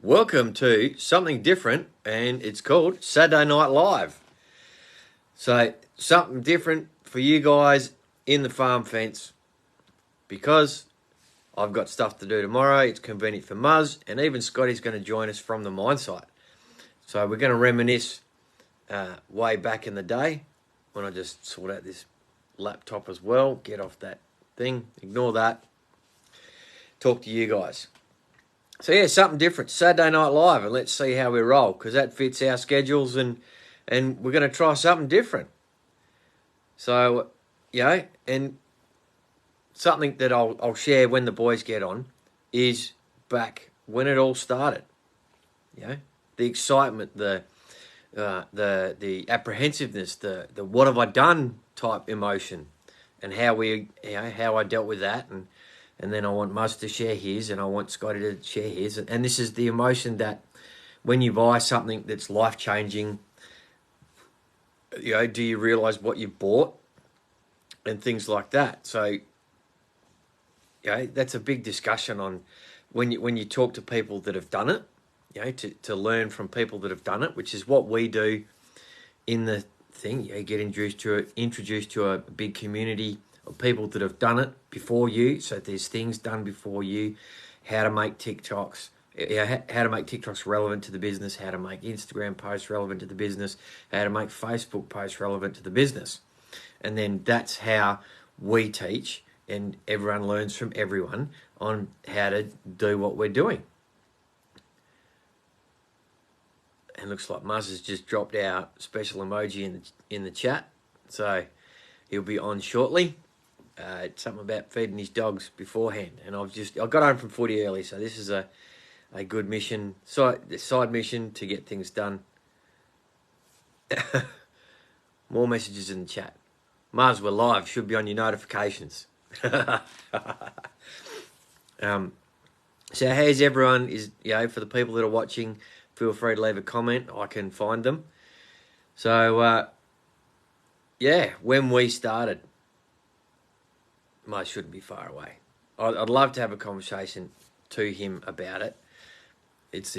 Welcome to something different, and it's called Saturday Night Live. So, something different for you guys in the farm fence, because I've got stuff to do tomorrow. It's convenient for Muzz, and even Scotty's going to join us from the mine site. So, we're going to reminisce way back in the day when I just sort out this laptop as well. Get off that thing, ignore that. Talk to you guys. So yeah, something different, Saturday Night Live, and let's see how we roll, because that fits our schedules, and we're going to try something different. So, and something that I'll share when the boys get on is back when it all started. The excitement, the apprehensiveness, the what have I done type emotion, and how I dealt with that, and then I want Muzz to share his, and I want Scotty to share his. And this is the emotion that when you buy something that's life-changing, do you realise what you bought and things like that. So, that's a big discussion on when you talk to people that have done it, to learn from people that have done it, which is what we do in the thing. You get introduced to a big community of people that have done it before you. So there's things done before you, how to make TikToks, how to make TikToks relevant to the business, how to make Instagram posts relevant to the business, how to make Facebook posts relevant to the business. And then that's how we teach, and everyone learns from everyone on how to do what we're doing. And looks like Muzz has just dropped our special emoji in the chat, so he'll be on shortly. It's something about feeding his dogs beforehand, and I got home from footy early, so this is a good mission, side mission to get things done. More messages in the chat. Muzz, we're live. Should be on your notifications. So how's everyone? For the people that are watching, feel free to leave a comment. I can find them. So when we started, Muzz shouldn't be far away. I'd love to have a conversation to him about it. It's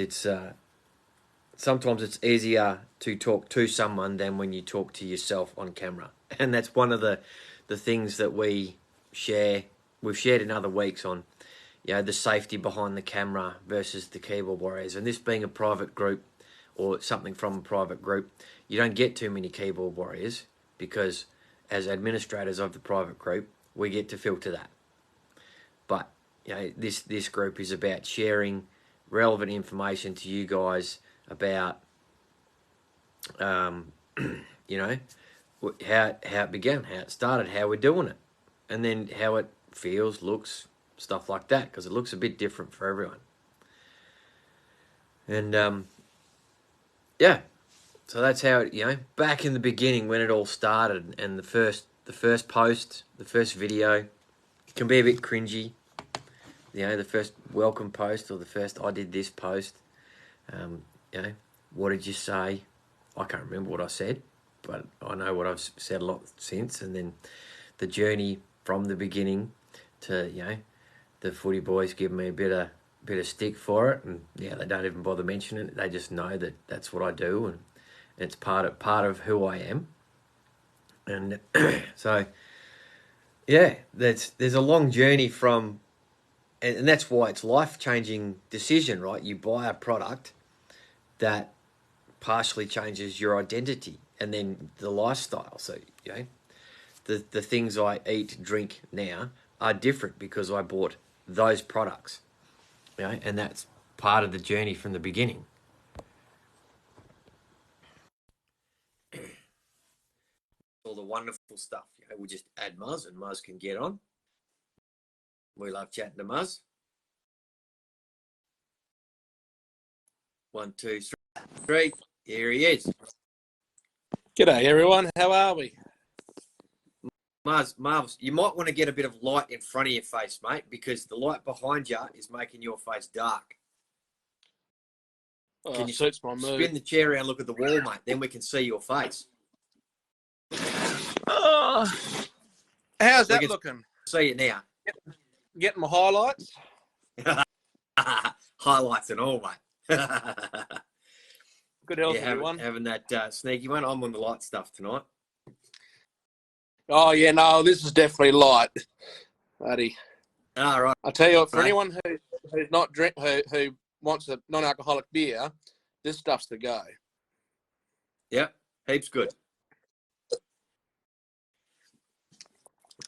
sometimes it's easier to talk to someone than when you talk to yourself on camera, and that's one of the things that we share. We've shared in other weeks on, the safety behind the camera versus the keyboard warriors, and this being a private group or something from a private group, you don't get too many keyboard warriors, because as administrators of the private group, we get to filter that. But this group is about sharing relevant information to you guys about how it began, how it started, how we're doing it, and then how it feels, looks, stuff like that, because it looks a bit different for everyone. And so that's how back in the beginning when it all started, and the first post, the first video, it can be a bit cringy. The first welcome post, or the first I did this post. What did you say? I can't remember what I said, but I know what I've said a lot since. And then the journey from the beginning to the footy boys give me a bit of stick for it, and they don't even bother mentioning it. They just know that that's what I do, and it's part of who I am. And so there's a long journey from, and that's why it's life-changing decision, right? You buy a product that partially changes your identity, and then the lifestyle. So the things I eat, drink now are different because I bought those products, and that's part of the journey from the beginning. All the wonderful stuff. We just add Muzz, and Muzz can get on. We love chatting to Muzz. 1, 2, 3. Here he is. G'day everyone, how are we? Muzz, you might want to get a bit of light in front of your face, mate, because the light behind you is making your face dark. Can you suits my mood. Spin the chair around, look at the wall, mate, then we can see your face. How's that looking? See it now. Getting my highlights? Highlights and all, mate. Good health, Yeah, everyone. having that sneaky one. I'm on the light stuff tonight. Oh, yeah, no, this is definitely light, buddy. All right. I tell you what, for Right. anyone who's not who wants a non-alcoholic beer, this stuff's the go. Yep, heaps good.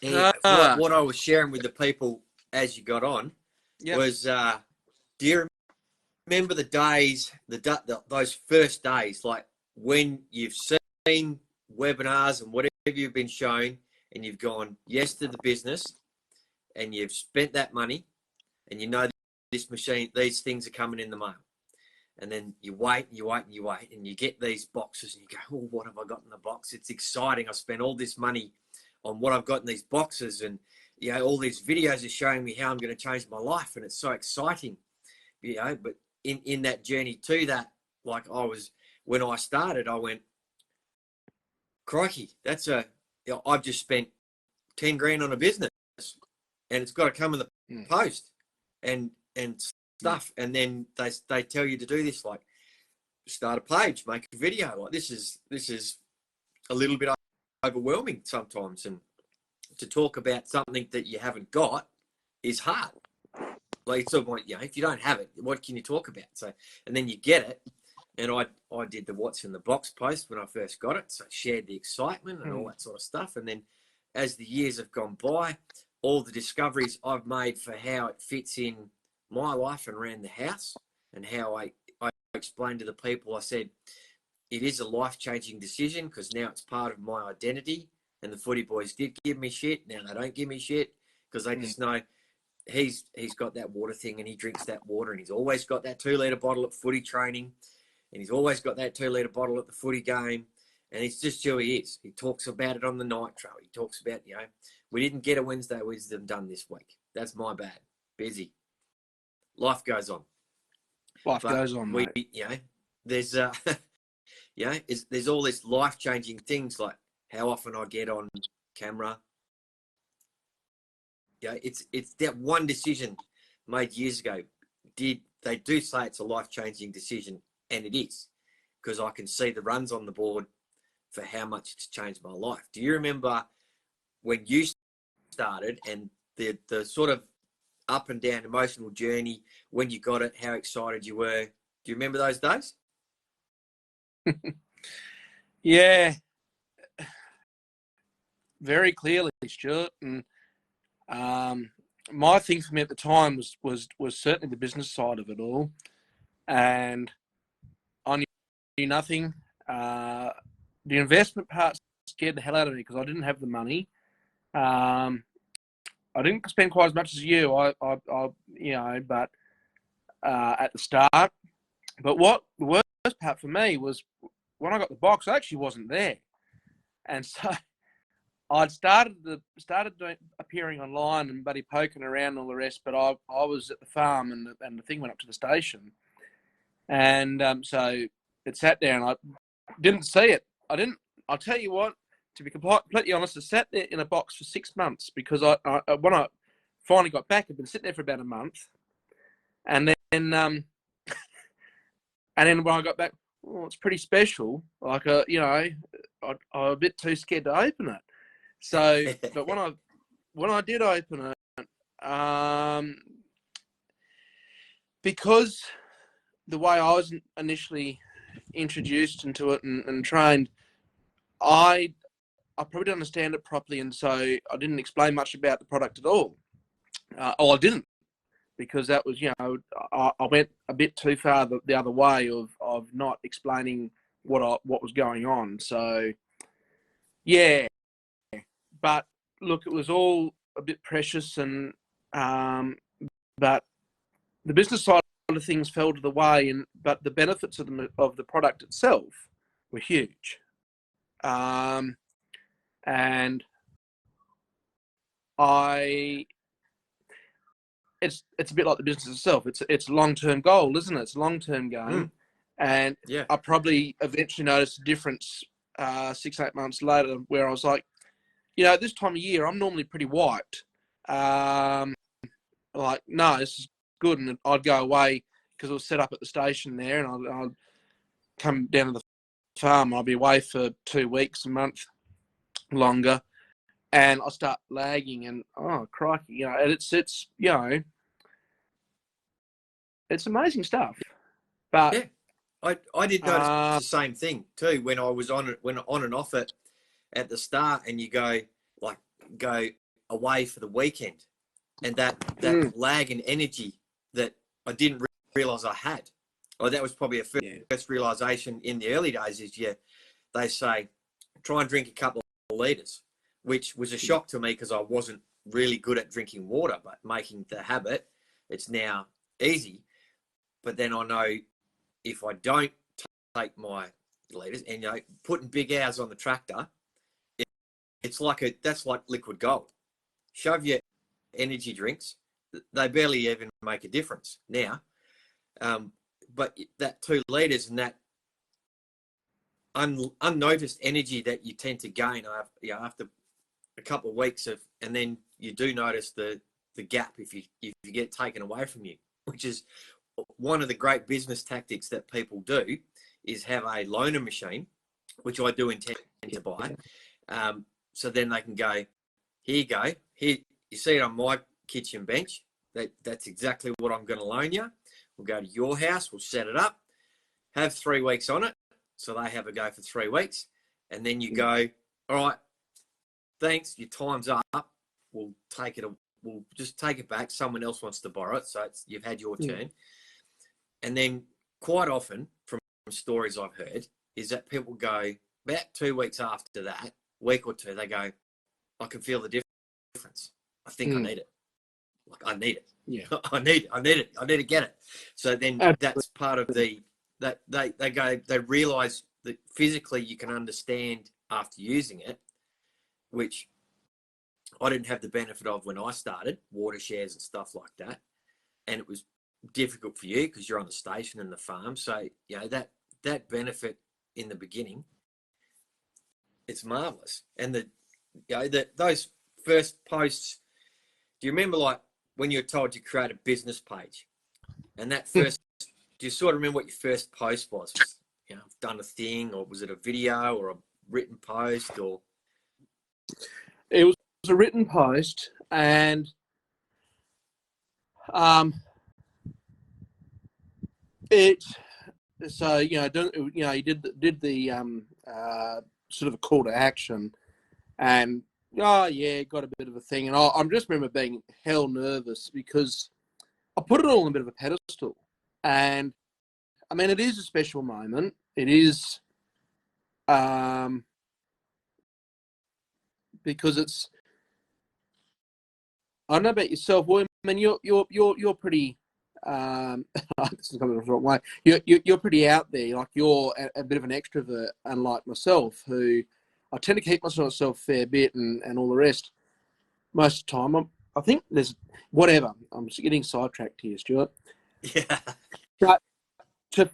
And what I was sharing with the people as you got on was, do you remember the days, those first days, like when you've seen webinars and whatever you've been shown, and you've gone yes to the business, and you've spent that money, and you know this machine, these things are coming in the mail, and then you wait and you wait and you wait, and you get these boxes, and you go, oh, what have I got in the box? It's exciting. I spent all this money on what I've got in these boxes, and you know, all these videos are showing me how I'm going to change my life, and it's so exciting, you know. But in that journey to that, like when I started, I went, crikey, I've just spent 10 grand on a business, and it's got to come in the post and stuff. And then they tell you to do this, like start a page, make a video. Like this is a little bit overwhelming sometimes, and to talk about something that you haven't got is hard. Like it's sort of like, you know, if you don't have it, what can you talk about? So, and then you get it, and I did the what's in the box post when I first got it, so I shared the excitement and all that sort of stuff. And then as the years have gone by, all the discoveries I've made for how it fits in my life and around the house, and how I explained to the people, I said, it is a life-changing decision because now it's part of my identity. And the footy boys did give me shit. Now they don't give me shit because they just know he's got that water thing, and he drinks that water, and he's always got that 2-litre bottle at footy training, and he's always got that 2-litre bottle at the footy game. And it's just who he is. He talks about it on the nitro. He talks about, you know, we didn't get a Wednesday wisdom done this week. That's my bad. Busy. Life goes on. Life goes on, mate. You know, there's you know, there's all this life-changing things, like how often I get on camera. Yeah, it's that one decision made years ago. They do say it's a life-changing decision, and it is, because I can see the runs on the board for how much it's changed my life. Do you remember when you started, and the sort of up and down emotional journey when you got it, how excited you were? Do you remember those days? Yeah, very clearly, Stuart. And my thing for me at the time was certainly the business side of it all, and I knew nothing. The investment part scared the hell out of me because I didn't have the money. I didn't spend quite as much as you. I you know, but at the start. But what the worst part for me was when I got the box, I actually wasn't there, and so I'd started appearing online and buddy poking around and all the rest. But I was at the farm, and the thing went up to the station, and so it sat there, and I didn't see it. I'll tell you what, to be completely honest, it sat there in a box for 6 months because when I finally got back, I'd been sitting there for about a month, and then and then when I got back, oh, it's pretty special. Like you know, I'm a bit too scared to open it. So, but when I did open it, because the way I was initially introduced into it and trained, I probably didn't understand it properly, and so I didn't explain much about the product at all. I didn't, because that was, you know, I went a bit too far the other way of not explaining what was going on. So, yeah, but look, it was all a bit precious, and but the business side of things fell to the way, but the benefits of the product itself were huge. And it's a bit like the business itself. It's a long-term goal, isn't it? It's a long-term game. And yeah, I probably eventually noticed a difference 6-8 months later, where I was like, you know, this time of year I'm normally pretty wiped. Like, no, this is good, and I'd go away, because it was set up at the station there, and I'd come down to the farm. I'll be away for 2 weeks, a month longer, and I start lagging, and oh crikey, and it's it's amazing stuff. But yeah, I did notice the same thing too when I was on and off it at the start, and you go away for the weekend, and that lag in energy that I didn't realize I had. Or that was probably a first realization in the early days. Is they say try and drink a couple of liters, which was a shock to me because I wasn't really good at drinking water, but making the habit, it's now easy. But then I know if I don't take my liters and putting big hours on the tractor, that's like liquid gold. Shove your energy drinks, they barely even make a difference now. But that 2 liters and that unnoticed energy that you tend to gain after a couple of weeks and then you do notice the gap if you get taken away from you, which is one of the great business tactics that people do, is have a loaner machine, which I do intend to buy. So then they can go, here you go, here you see it on my kitchen bench. That's exactly what I'm going to loan you. We'll go to your house, we'll set it up, have 3 weeks on it. So they have a go for 3 weeks. And then you go, all right, thanks, your time's up. We'll just take it back. Someone else wants to borrow it. So you've had your turn. And then quite often from stories I've heard is that people go about 2 weeks after that, week or two, they go, I can feel the difference. I think I need it. Like I need it. Yeah. I need it. I need to get it. So then that's part of they realize that physically you can understand after using it, which I didn't have the benefit of when I started, water shares and stuff like that. And it was difficult for you because you're on the station and the farm. So, that benefit in the beginning, it's marvelous. And those first posts, do you remember like when you were told to create a business page, and that first, do you sort of remember what your first post was? I've done a thing, or was it a video or a written post, or? It was a written post, and you did the sort of a call to action, and got a bit of a thing, and I just remember being hell nervous because I put it all on a bit of a pedestal, and I mean it is a special moment. It is because it's, I don't know about yourself, William. I mean you're pretty. This is coming the wrong way. You're pretty out there. Like you're a bit of an extrovert, unlike myself, who I tend to keep myself a fair bit and all the rest. Most of the time, I think there's whatever. I'm just getting sidetracked here, Stuart. Yeah. But to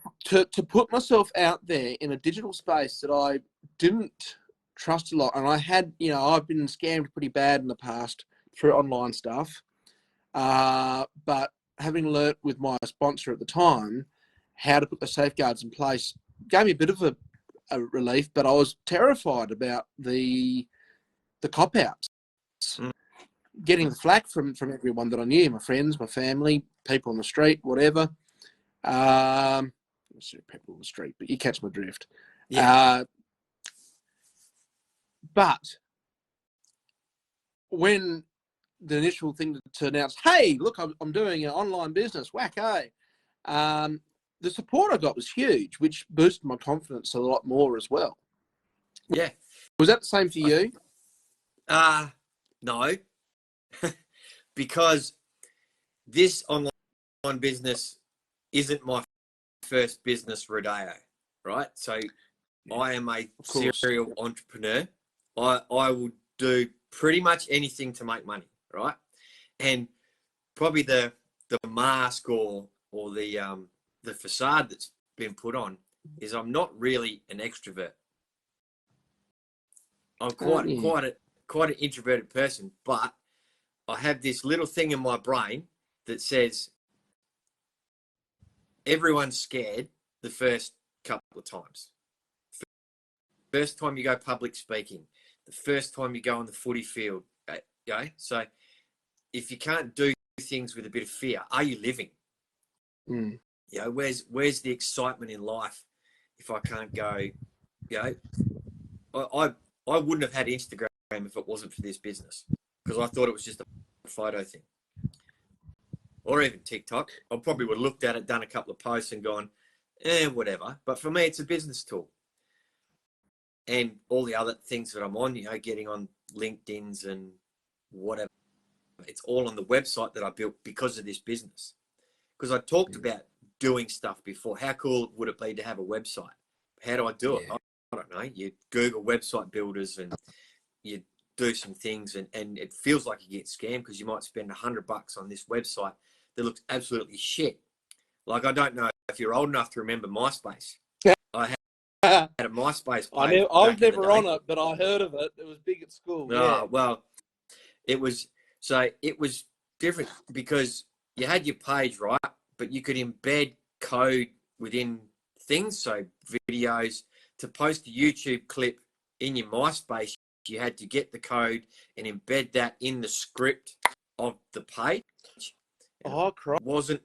put myself out there in a digital space that I didn't trust a lot, and I had, I've been scammed pretty bad in the past through online stuff. But having learnt with my sponsor at the time how to put the safeguards in place gave me a bit of a relief, but I was terrified about the cop-outs, getting the flack from everyone that I knew, my friends, my family, people on the street, whatever. I say people on the street, but you catch my drift. Yeah. But when the initial thing to announce, hey, look, I'm doing an online business, whack-a. The support I got was huge, which boosted my confidence a lot more as well. Yeah. Was that the same for you? No, because this online business isn't my first business rodeo, right? So I am a serial entrepreneur. I will do pretty much anything to make money, right? And probably the mask or the facade that's been put on is I'm not really an extrovert. I'm quite an introverted person, but I have this little thing in my brain that says everyone's scared the first couple of times. First time you go public speaking, the first time you go on the footy field. Okay? So if you can't do things with a bit of fear, are you living? Mm. You know, where's the excitement in life if I can't go? You know, I wouldn't have had Instagram if it wasn't for this business, because I thought it was just a photo thing. Or even TikTok. I probably would have looked at it, done a couple of posts and gone, whatever. But for me, it's a business tool. And all the other things that I'm on, you know, getting on LinkedIn's and whatever. It's all on the website that I built because of this business. Because I talked about doing stuff before. How cool would it be to have a website? How do I do it? I don't know. You Google website builders and you do some things, and it feels like you get scammed because you might spend $100 on this website that looks absolutely shit. Like, I don't know if you're old enough to remember MySpace. I had a MySpace page. I was never on it, but I heard of it. It was big at school. Yeah. Well, it was different because you had your page, right? But you could embed code within things. So videos, to post a YouTube clip in your MySpace, you had to get the code and embed that in the script of the page. Oh, Christ. It wasn't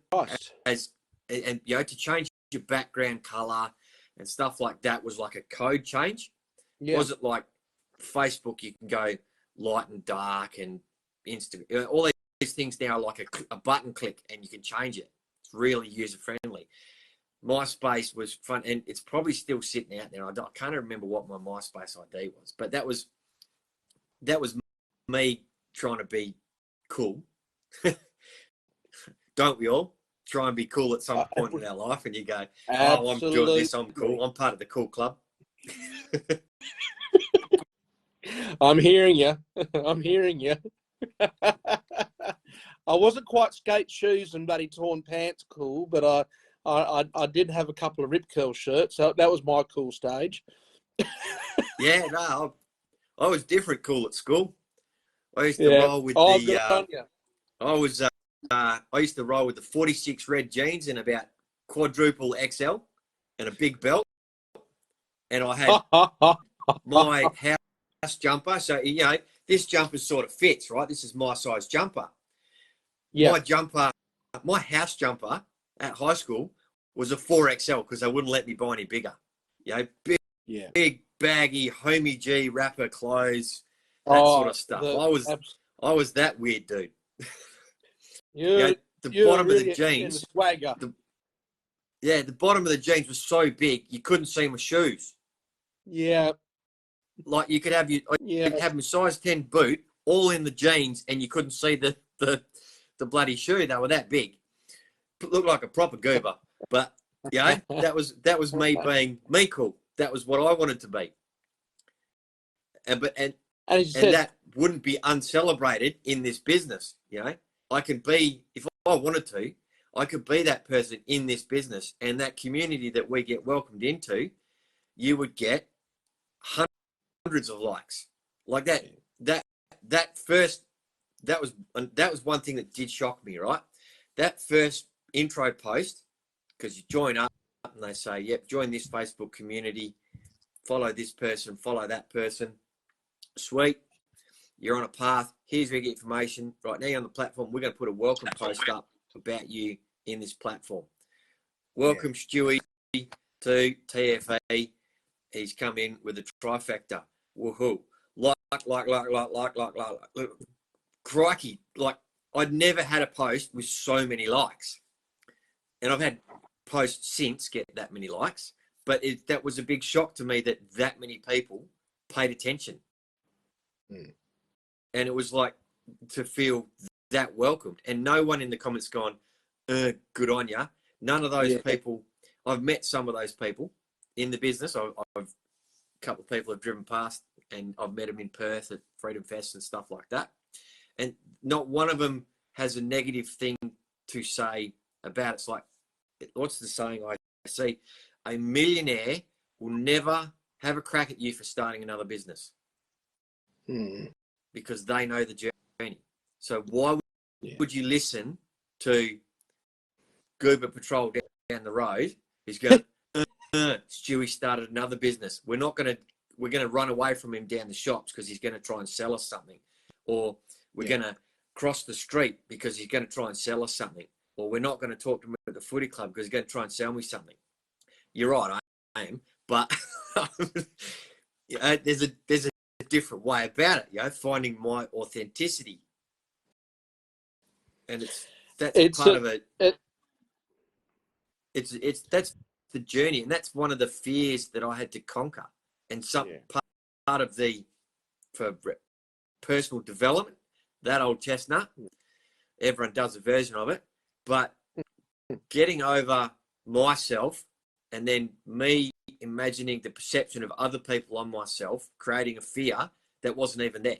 as, and you know, to change your background color and stuff like that was like a code change. Yeah. Was it like Facebook? You can go light and dark, and Insta, all these things now are like a button click and you can change it. It's really user friendly. MySpace was fun, and it's probably still sitting out there. I can't remember what my MySpace ID was, but that was me trying to be cool. Don't we all try and be cool at some point in our life? And you go, "Oh, I'm doing this. I'm cool. I'm part of the cool club." I'm hearing you. I'm hearing you. I wasn't quite skate shoes and bloody torn pants cool, but I did have a couple of rip curl shirts, so that was my cool stage. Yeah, no, I was different cool at school. I used to roll with I used to roll with the 46 red jeans and about quadruple XL and a big belt, and I had my house jumper. So, you know, this jumper sort of fits, right? This is my size jumper. Yeah. My house jumper at high school was a 4XL because they wouldn't let me buy any bigger. You know, big baggy, homey G rapper clothes, that sort of stuff. I was that weird dude. The bottom of the jeans, the bottom of the jeans was so big you couldn't see my shoes. Yeah. Like you could have my size 10 boot all in the jeans and you couldn't see the bloody shoe. They were that big. Looked like a proper goober. But yeah, that was me being me cool. That was what I wanted to be. And that wouldn't be uncelebrated in this business. You know, I could be, if I wanted to, I could be that person in this business, and that community that we get welcomed into, you would get hundreds of likes like that. That was one thing that did shock me, right? That first intro post, because you join up and they say, yep, join this Facebook community, follow this person, follow that person. Sweet. You're on a path. Here's where you get information. Right now you're on the platform. We're going to put a welcome post up about you in this platform. Welcome, Stewie, to TFE. He's come in with a trifecta. Woohoo. Like. Crikey. Like, I'd never had a post with so many likes. And I've had posts since get that many likes. But that was a big shock to me that many people paid attention. Mm. And it was like to feel that welcomed. And no one in the comments gone, good on ya. None of those people. I've met some of those people in the business. A couple of people have driven past and I've met them in Perth at Freedom Fest and stuff like that. And not one of them has a negative thing to say about it. It's like, what's the saying I see? A millionaire will never have a crack at you for starting another business. Because they know the journey. So why would you listen to Goober Patrol the road, he's going, Stewie started another business. We're going to run away from him down the shops because he's going to try and sell us something. Or we're going to cross the street because he's going to try and sell us something. Or we're not going to talk to him at the footy club because he's going to try and sell me something. You're right, I am. But there's a different way about it, finding my authenticity. And that's part of it. That's the journey, and that's one of the fears that I had to conquer. And part of for personal development, that old chestnut, everyone does a version of it, but getting over myself and then me imagining the perception of other people on myself, creating a fear that wasn't even there.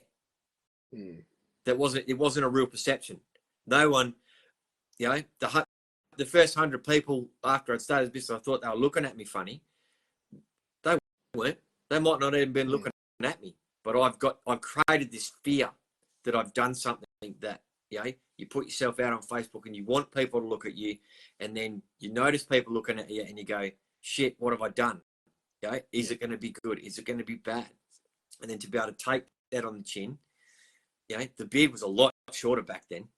It wasn't a real perception. No one, the first 100 people after I'd started this business, I thought they were looking at me funny. They weren't. They might not even been looking at me, but I've created this fear that I've done something that, you put yourself out on Facebook and you want people to look at you, and then you notice people looking at you and you go, shit, what have I done? Is it going to be good? Is it going to be bad? And then to be able to take that on the chin, the beard was a lot shorter back then.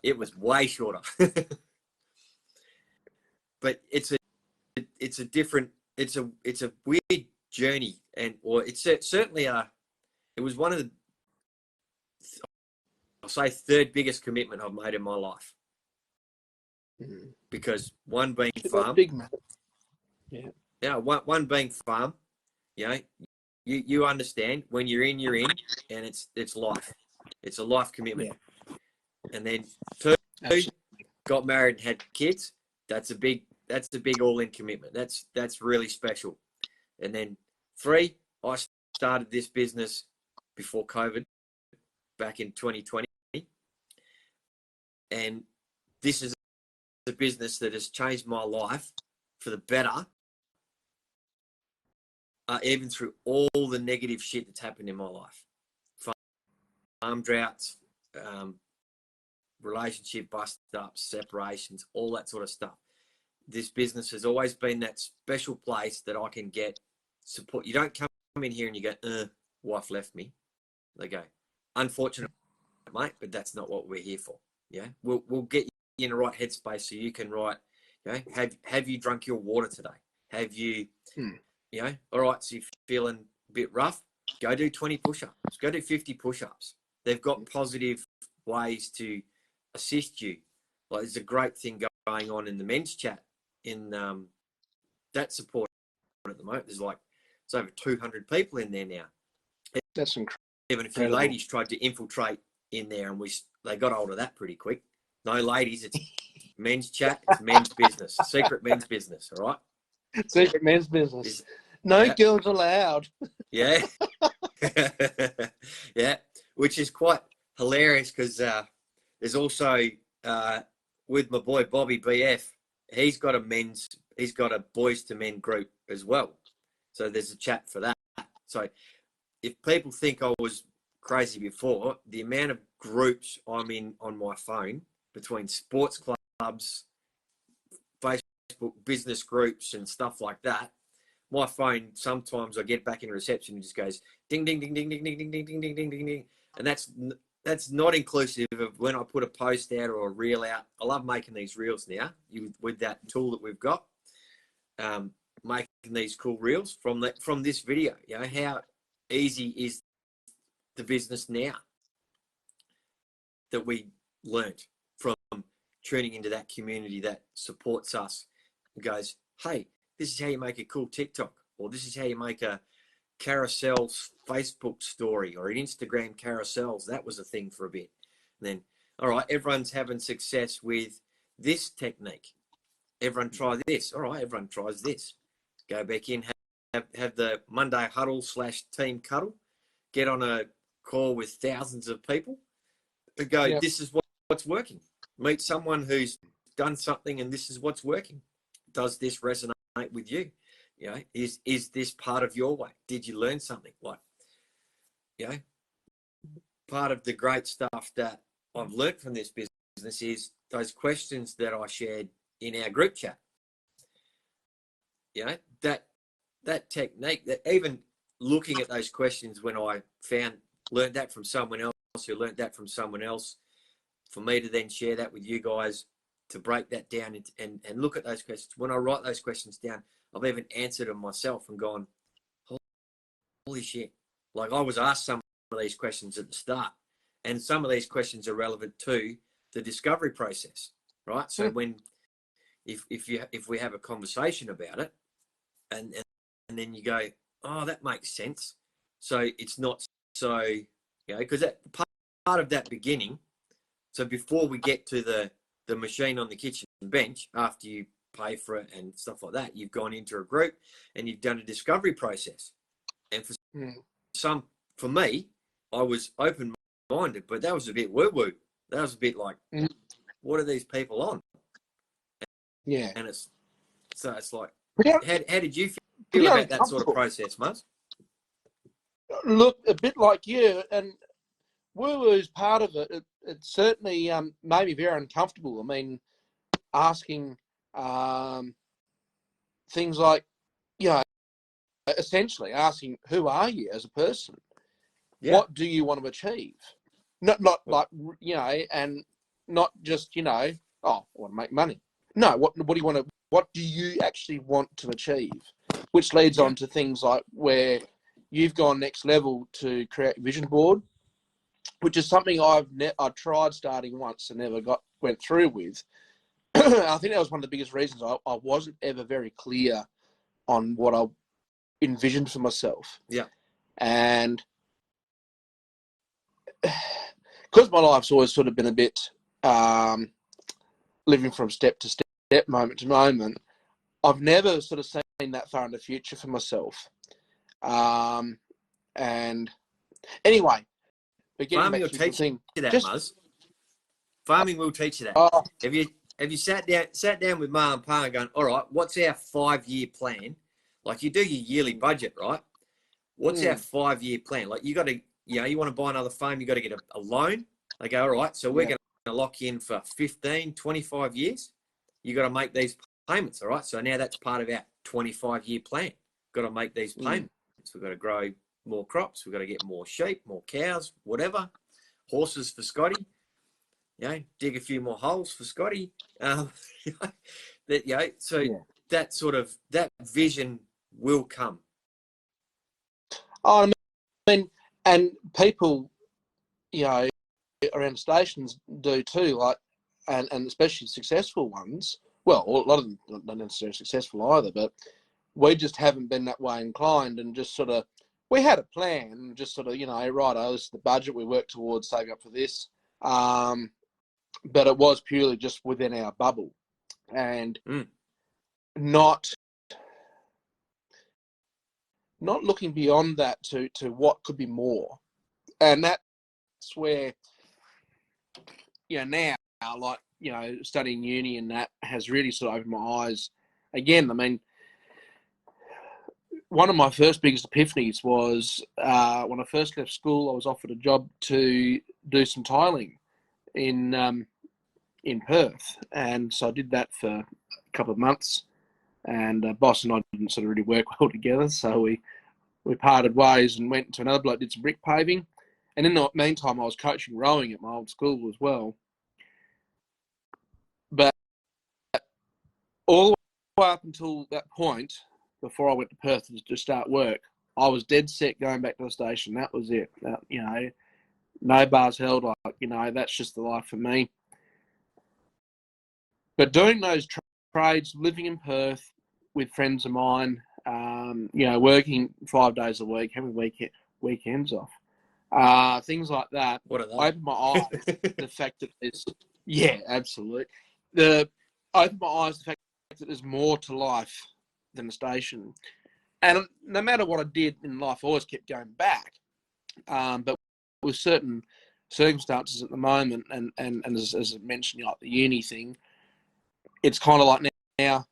It was way shorter. But it's a weird journey, it's certainly it was one of the, I'll say, third biggest commitment I've made in my life. Because one being farm, big man. one being farm, you understand when you're in, and it's life. It's a life commitment. And then two, got married and had kids. That's a big all-in commitment. That's really special. And then 3, I started this business before COVID, back in 2020, and this is a business that has changed my life for the better, even through all the negative shit that's happened in my life. Farm droughts, relationship bust-ups, separations, all that sort of stuff. This business has always been that special place that I can get support. You don't come in here and you go, wife left me. They go, unfortunate, mate, but that's not what we're here for. We'll get you in the right headspace so you can write, have you drunk your water today? Have you, all right, so you're feeling a bit rough, go do 20 push-ups, go do 50 push-ups. They've got positive ways to assist you. Like, there's a great thing going on in the men's chat in that support at the moment. There's over 200 people in there now. That's incredible. Even a few ladies tried to infiltrate in there, and they got hold of that pretty quick. No ladies, it's men's chat, it's men's business, secret men's business, all right? Secret men's business. No girls allowed. Yeah. Which is quite hilarious because there's also, with my boy Bobby BF, he's got a boys to men group as well. So there's a chat for that. So if people think I was crazy before, the amount of groups I'm in on my phone between sports clubs, Facebook business groups and stuff like that, my phone, sometimes I get back in reception and just goes ding, ding, ding, ding, ding, ding, ding, ding, ding, ding, ding, ding, ding. And that's not inclusive of when I put a post out or a reel out. I love making these reels now with that tool that we've got, making these cool reels from this video. How easy is the business now that we learnt from tuning into that community that supports us and goes, hey, this is how you make a cool TikTok, or this is how you make a carousel Facebook story or an Instagram carousels. That was a thing for a bit. And then, all right, everyone's having success with this technique. Everyone try this. All right, everyone tries this. Go back in, have the Monday huddle / team cuddle, get on a call with thousands of people and go, this is what's working. Meet someone who's done something and this is what's working. Does this resonate with you? Is this part of your way? Did you learn something? Part of the great stuff that I've learned from this business is those questions that I shared in our group chat. You know, that technique, that even looking at those questions when I learned that from someone else who learned that from someone else, for me to then share that with you guys, to break that down and look at those questions. When I write those questions down, I've even answered them myself and gone, holy shit. Like, I was asked some of these questions at the start, and some of these questions are relevant to the discovery process, right? So if we have a conversation about it, and then you go, oh, that makes sense. So it's not so, you know, because that part of that beginning. So before we get to the machine on the kitchen bench, after you pay for it and stuff like that, you've gone into a group and you've done a discovery process. And for me, I was open-minded, but that was a bit woo-woo. That was a bit like, what are these people on? Yeah. And it's like, Yeah. how did you feel about that sort of process, Muzz? Look, a bit like you, and woo-woo is part of it. It certainly made me very uncomfortable. I mean, asking things like, you know, essentially asking, who are you as a person? Yeah. What do you want to achieve? Not like, you know, and not just, you know, oh, I want to make money. No, what do you actually want to achieve? Which leads on to things like where you've gone next level to create a vision board, which is something I tried starting once and never went through with. I think that was one of the biggest reasons I wasn't ever very clear on what I envisioned for myself. Yeah. And because my life's always sort of been a bit living from step to step, moment to moment, I've never sort of seen that far in the future for myself. And anyway, but farming will teach you that, Muzz. Farming will teach you that. Have you sat down with Ma and Pa and gone, all right, what's our 5-year plan? Like, you do your yearly budget, right? What's our 5-year plan? Like, you got to, you know, you want to buy another farm, you got to get a loan. They go, all right, so we're going to lock you in for 15, 25 years. You got to make these payments, all right? So now that's part of our 25-year plan. Got to make these payments. We've got to grow more crops. We've got to get more sheep, more cows, whatever. Horses for Scotty. You know, dig a few more holes for Scotty. So that sort of, that vision will come. I mean, and people, you know, around stations do too, like, and especially successful ones. Well, a lot of them not necessarily successful either, but we just haven't been that way inclined, and just sort of, we had a plan, just sort of, you know, right, this is the budget, we work towards saving up for this. But it was purely just within our bubble, and not looking beyond that to what could be more. And that's where, you know, now, like, you know, studying uni and that has really sort of opened my eyes. Again, I mean, one of my first biggest epiphanies was when I first left school, I was offered a job to do some tiling in Perth. And so I did that for a couple of months, and boss and I didn't sort of really work well together. So we parted ways and went to another bloke, did some brick paving. And in the meantime, I was coaching rowing at my old school as well. But all the way up until that point, before I went to Perth to start work, I was dead set going back to the station. That was it. You know, no bars held. Like, you know, that's just the life for me. But doing those trades, living in Perth with friends of mine, you know, working 5 days a week, having weekends off, things like that. What are they? Opened my eyes the fact that there's, yeah, absolutely. Opened my eyes the fact that there's more to life than the station. And no matter what I did in life, I always kept going back. But with certain circumstances at the moment, and as I mentioned, like the uni thing, it's kind of like now,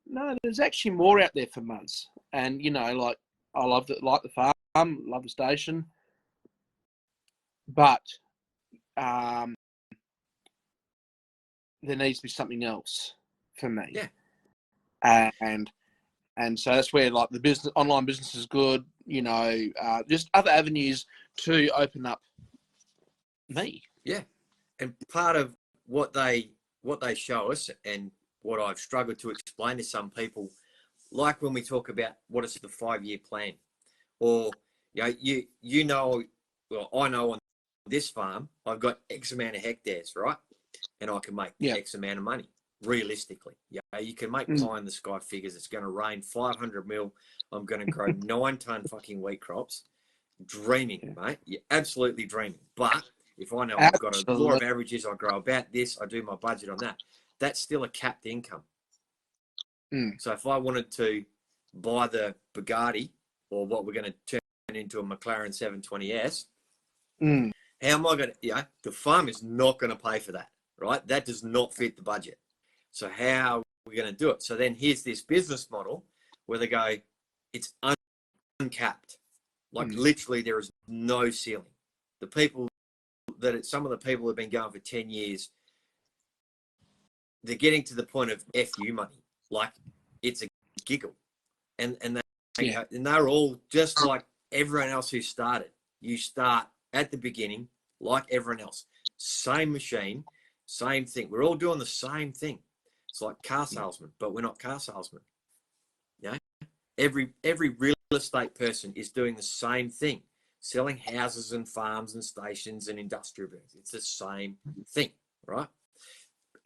no, there's actually more out there for Muzz. And, you know, like, I love like the farm, love the station. But there needs to be something else for me. Yeah. And so that's where like the online business is good, just other avenues to open up me. Yeah. And part of what they show us, and what I've struggled to explain to some people, like when we talk about what is the 5-year plan, or well, I know on this farm I've got X amount of hectares, right? And I can make X amount of money realistically. Yeah, you can make pie in the sky figures. It's going to rain 500 mil. I'm going to grow 9-ton fucking wheat crops. Dreaming, mate. You're absolutely dreaming. But if I know I've got a law of averages, I grow about this, I do my budget on that, that's still a capped income. So if I wanted to buy the Bugatti, or what we're going to turn into a McLaren 720S, how am I going to, the farm is not going to pay for that, right? That does not fit the budget. So how are we going to do it? So then here's this business model where they go, it's uncapped. Like literally there is no ceiling. Some of the people have been going for 10 years, they're getting to the point of FU money. Like it's a giggle. And they're all just like everyone else who started. You start at the beginning like everyone else. Same machine, same thing. We're all doing the same thing. It's like car salesmen, but we're not car salesmen. Every real estate person is doing the same thing, selling houses and farms and stations and industrial buildings. It's the same thing, right?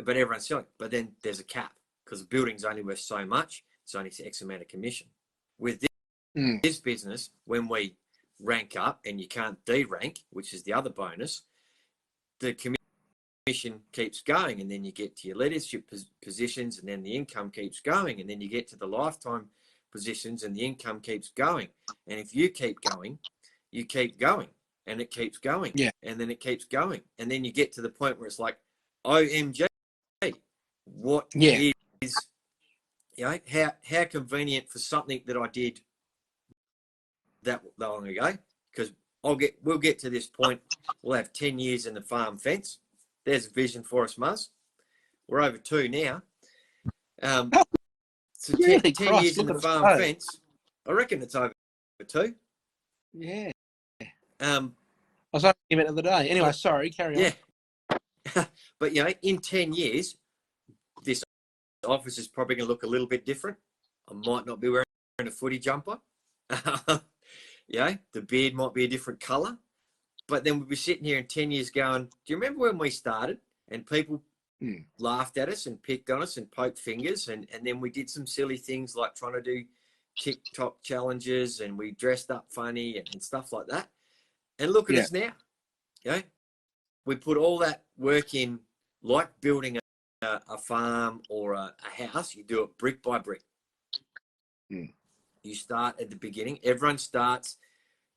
But everyone's selling. But then there's a cap, because the building's only worth so much. It's only X amount of commission. With this business, when we rank up and you can't de-rank, which is the other bonus, the commission keeps going, and then you get to your leadership positions, and then the income keeps going, and then you get to the lifetime positions, and the income keeps going. And if you keep going, you keep going, and it keeps going, and then it keeps going, and then you get to the point where it's like, OMG, what is, how convenient for something that I did that long ago? Because we'll get to this point. We'll have 10 years in the farm fence. There's a vision for us, Muzz. We're over 2 now. So 10 years in the farm fence, I reckon it's over 2. Yeah. I was only thinking about the other day. Anyway, sorry, carry on. Yeah. But, in 10 years, this office is probably going to look a little bit different. I might not be wearing a footy jumper. The beard might be a different colour. But then we'll be sitting here in 10 years going, do you remember when we started and people laughed at us and picked on us and poked fingers, and then we did some silly things like trying to do TikTok challenges, and we dressed up funny and stuff like that. And look at us now. We put all that work in, like building a farm or a house. You do it brick by brick. You start at the beginning. Everyone starts,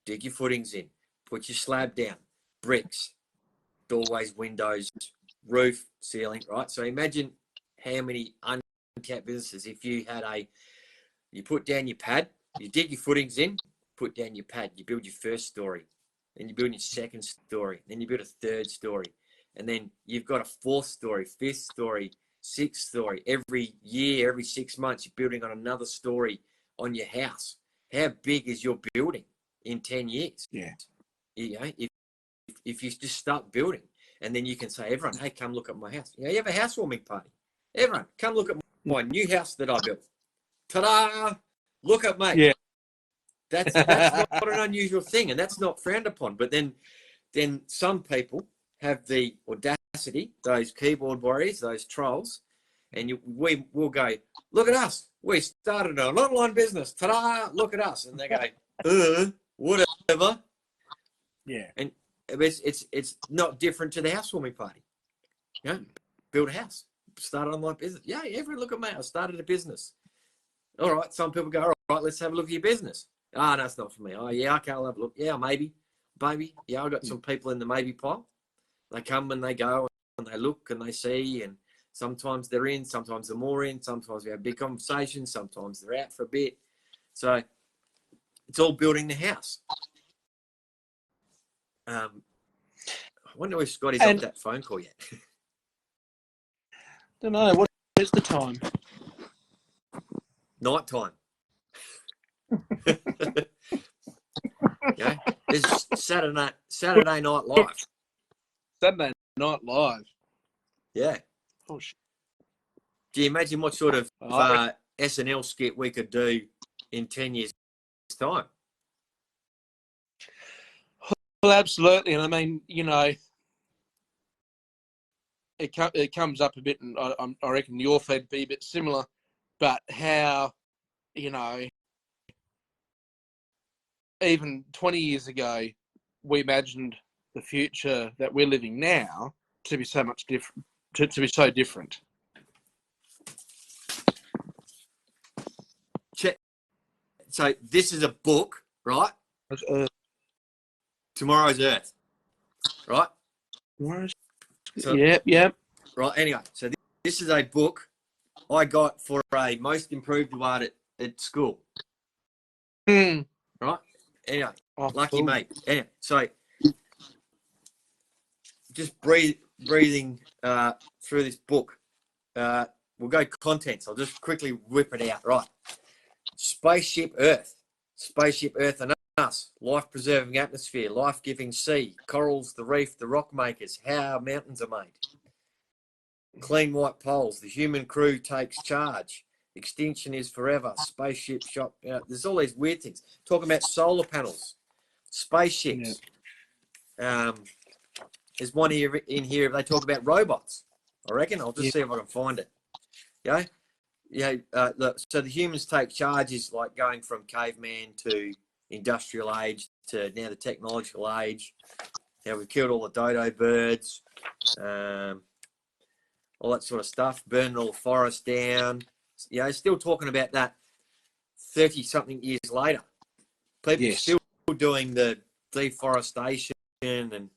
dig your footings in, put your slab down, bricks, doorways, windows, roof, ceiling, right? So imagine how many uncapped businesses, if you had you put down your pad, you dig your footings in, put down your pad, you build your first story, then you build your second story, then you build a third story, and then you've got a 4th story, 5th story, 6th story. Every year, every 6 months, you're building on another story on your house. How big is your building in 10 years? If you just start building, and then you can say, everyone, hey, come look at my house. You have a housewarming party. Everyone, come look at my new house that I built. Ta-da! Look at me. Yeah. That's not an unusual thing, and that's not frowned upon. But then some people have the audacity, those keyboard warriors, those trolls, and we will go, look at us. We started an online business. Ta-da! Look at us. And they go, whatever. Yeah. And it's not different to the housewarming party. Build a house, start an online business. Yeah, everyone look at me. I started a business. All right, some people go, all right, let's have a look at your business. No, it's not for me. Oh, yeah, okay, I'll have a look. Yeah, maybe. Yeah, I've got some people in the maybe pile. They come and they go and they look and they see, and sometimes they're in, sometimes they're more in, sometimes we have big conversations, sometimes they're out for a bit. So it's all building the house. I wonder if Scotty's on that phone call yet. Don't know. What is the time? Night time. Yeah, it's Saturday Night Live. Saturday Night Live. Yeah. Oh shit. Do you imagine what sort of SNL skit we could do in 10 years' time? Well, absolutely. And I mean, you know, it comes up a bit, and I reckon your feed be a bit similar, but how, you know, even 20 years ago, we imagined the future that we're living now to be so much different, to be so different. So this is a book, right? Tomorrow's Earth, right? So, yep. Right, anyway, so this is a book I got for a most improved award at school. Right? Anyway, lucky me. Anyway, so just breathing through this book. We'll go contents. I'll just quickly whip it out. Right. Spaceship Earth and us, life-preserving atmosphere, life-giving sea, corals, the reef, the rock makers, how our mountains are made. Clean white poles, the human crew takes charge. Extinction is forever. Spaceship shop. There's all these weird things. Talking about solar panels, spaceships. Yeah. There's one in here. They talk about robots. I reckon. I'll just see if I can find it. Yeah. Yeah. Look, so the humans take charge is like going from caveman to industrial age to now the technological age. Now we've killed all the dodo birds. All that sort of stuff, burning all the forest down. You know, still talking about that 30-something years later. People are still doing the deforestation, and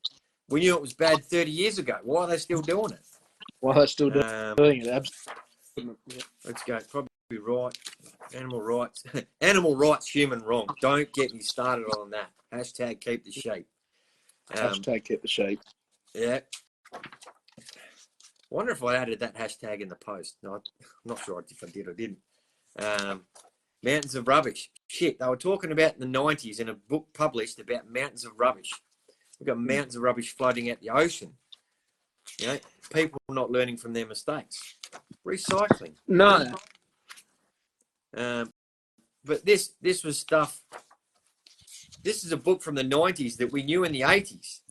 we knew it was bad 30 years ago. Why are they still doing it? Why are they still doing it? Absolutely. Let's go. Probably right. Animal rights. Animal rights, human wrong. Don't get me started on that. Hashtag keep the sheep. Hashtag keep the sheep. Yeah. I wonder if I added that hashtag in the post. No, I'm not sure if I did or didn't. Mountains of rubbish. Shit, they were talking about in the 90s in a book published about mountains of rubbish. We've got mountains of rubbish floating out the ocean. You know, people not learning from their mistakes. Recycling. No. But this was stuff. This is a book from the 90s that we knew in the 80s.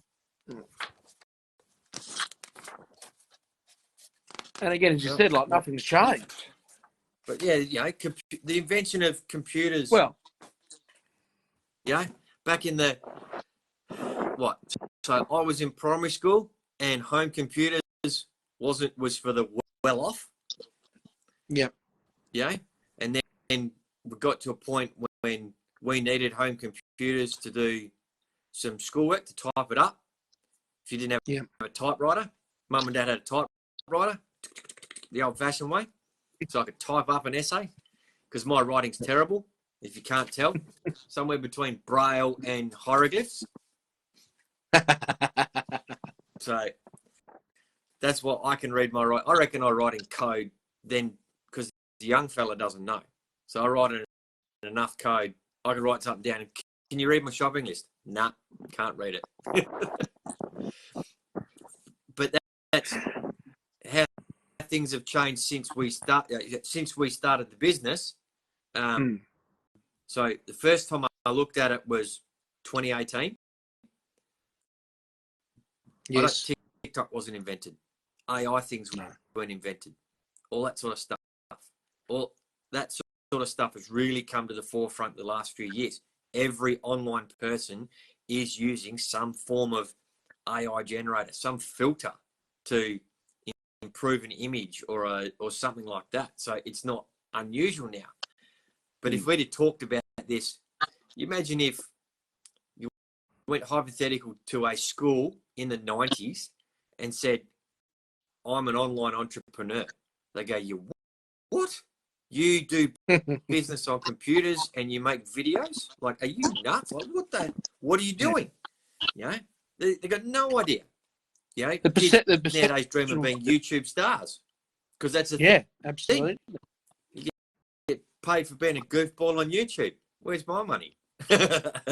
And again, as you said, like nothing's changed. But yeah, you know, the invention of computers. Well, you know, back in the what? So I was in primary school, and home computers was for the well-off. Yep. Yeah, and then we got to a point when we needed home computers to do some schoolwork to type it up. If you didn't have a typewriter, mum and dad had a typewriter, the old-fashioned way, so I could type up an essay, because my writing's terrible, if you can't tell, somewhere between Braille and hieroglyphs. So that's what I can read my writing. I reckon I write in code then, because the young fella doesn't know. So I write in enough code, I can write something down. Can you read my shopping list? Nah, can't read it. But that's how things have changed since we started the business. So the first time I looked at it was 2018. Yes. TikTok wasn't invented. AI things weren't invented. All that sort of stuff. All that sort of stuff has really come to the forefront the last few years. Every online person is using some form of AI generator, some filter to improve an image or something like that. So it's not unusual now. But if we'd have talked about this, you imagine if you went hypothetical to a school in the 90s and said, I'm an online entrepreneur. They go, you what? You do business on computers and you make videos? Like, are you nuts? Like, what are you doing? You know, they got no idea. You know, kids nowadays dream of being YouTube stars because that's the Yeah, thing. absolutely. You get paid for being a goofball on YouTube. Where's my money? I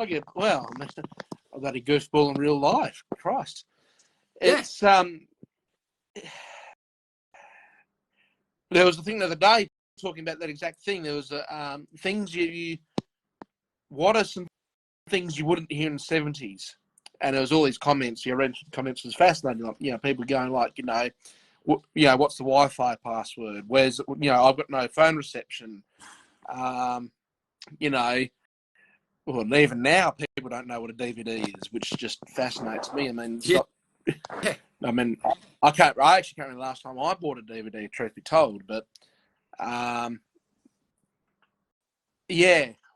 get well. I've got a goofball in real life. Christ, Yeah. it's There was a thing the other day talking about that exact thing. There was things you. What are some things you wouldn't hear in the 70s? And there was all these comments. You read comments. It was fascinating. Like, people going like, what's the Wi-Fi password? Where's, I've got no phone reception. Well, and even now, people don't know what a DVD is, which just fascinates me. I mean, I actually can't remember the last time I bought a DVD, truth be told, but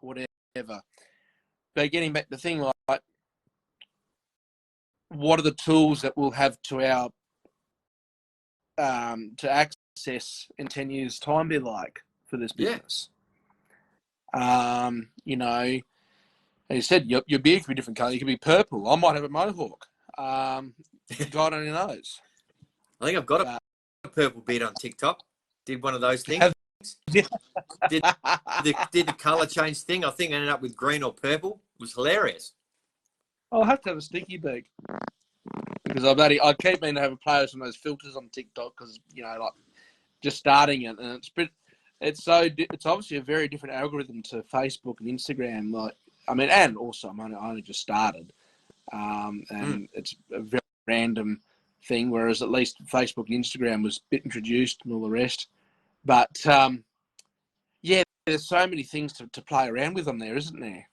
whatever. But getting back to the thing, like, what are the tools that we'll have to our to access in 10 years' time be like for this business? As you said, your beard could be different colour. You could be purple. I might have a mohawk. God only knows. I think I've got a purple beard on TikTok. Did one of those things. Did the colour change thing. I think I ended up with green or purple. It was hilarious. I'll have to have a sticky beak. Because I keep meaning to have a play with some of those filters on TikTok because, like just starting it. And it's obviously a very different algorithm to Facebook and Instagram. And also I only just started. And it's a very random thing, whereas at least Facebook and Instagram was a bit introduced and all the rest. But, there's so many things to play around with on there, isn't there?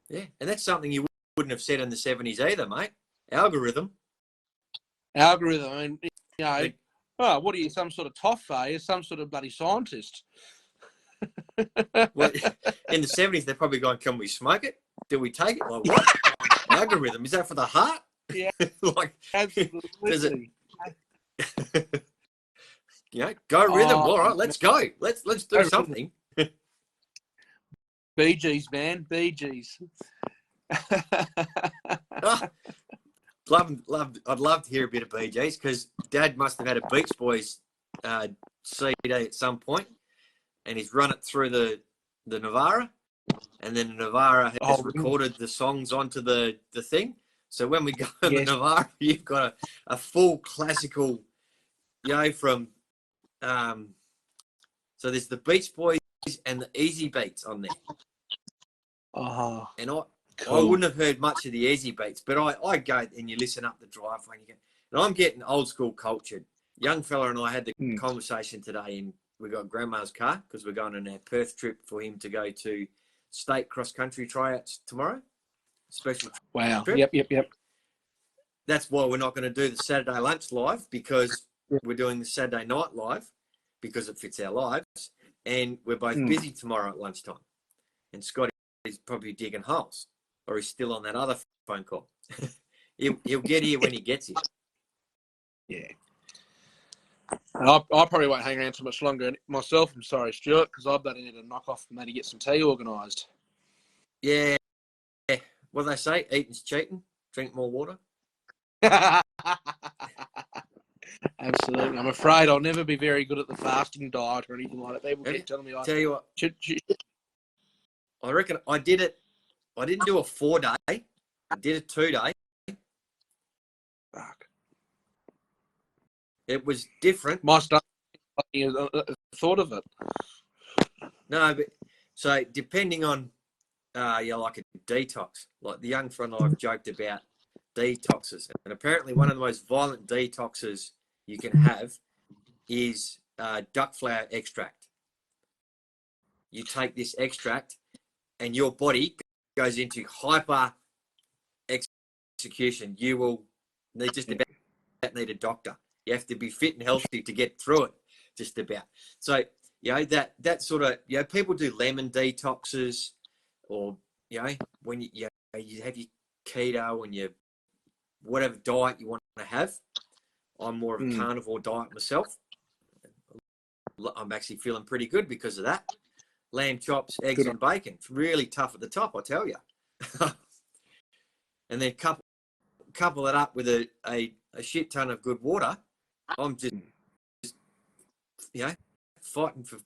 Yeah, and that's something you wouldn't have said in the 70s either, mate. Algorithm. I mean, what are you, some sort of toffee? You're some sort of bloody scientist. Well, in the 70s, they're probably going, can we smoke it? Do we take it? Like, what? Algorithm, is that for the heart? Yeah, absolutely. Go rhythm. All right, let's go. Let's do something. Bee Gees, man. Bee Gees. I'd love to hear a bit of Bee Gees because Dad must have had a Beach Boys CD at some point, and he's run it through the Navara, and then the Navara has recorded the songs onto the thing. So when we go to the Navara, you've got a full classical, from so there's the Beach Boys and the Easy Beats on there. And I wouldn't have heard much of the Easy Beats, but I go and you listen up the driveway and you go, and I'm getting old school cultured. Young fella and I had the conversation today, and we got Grandma's car because we're going on our Perth trip for him to go to state cross country tryouts tomorrow. Special trip. Yep. That's why we're not going to do the Saturday lunch live, because we're doing the Saturday night live because it fits our lives, and we're both busy tomorrow at lunchtime. And Scotty is probably digging holes, or he's still on that other phone call. he'll get here when he gets here. Yeah. I probably won't hang around too much longer myself. I'm sorry, Stuart, because I've got to need to knock off and maybe get some tea organised. Yeah. What do they say? Eating's cheating. Drink more water. Absolutely. I'm afraid I'll never be very good at the fasting diet or anything like that. People keep telling me tell you what. I reckon I did it. I didn't do a 4-day. I did a 2-day. Fuck. It was different. My stomach thought of it. No, but so depending on like a detox, like the young friend I've joked about detoxes, and apparently one of the most violent detoxes you can have is duck flower extract. You take this extract and your body goes into hyper execution. You will just about need a doctor. You have to be fit and healthy to get through it, just about. So, that sort of, people do lemon detoxes, or, when you have your keto and your whatever diet you want to have. I'm more of a carnivore diet myself. I'm actually feeling pretty good because of that. Lamb chops, eggs and bacon. It's really tough at the top, I tell you. And then couple couple it up with a shit ton of good water, I'm just fighting for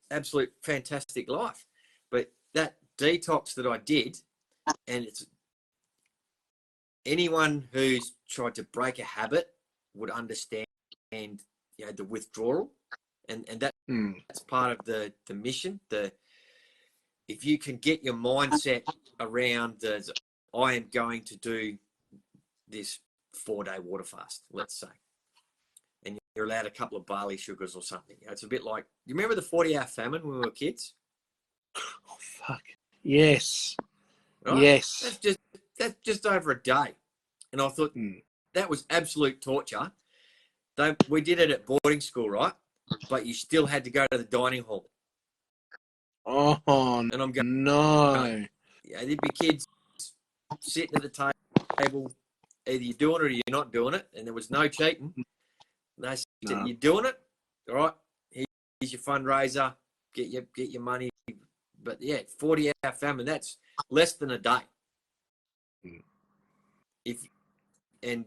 absolute fantastic life. But that detox that I did, and it's anyone who's tried to break a habit would understand, the withdrawal, and that's part of the mission. If you can get your mindset around I am going to do this 4-day water fast, let's say, and you're allowed a couple of barley sugars or something. It's a bit like, you remember the 40-hour famine when we were kids? Oh, fuck. Yes. Right? Yes. That's just over a day. And I thought that was absolute torture. We did it at boarding school, right? But you still had to go to the dining hall. Oh, and I'm going, no. There'd be kids sitting at the table. Either you're doing it or you're not doing it. And there was no cheating. They said, you're doing it? All right. Here's your fundraiser. Get your money. But 40-hour famine, that's less than a day. And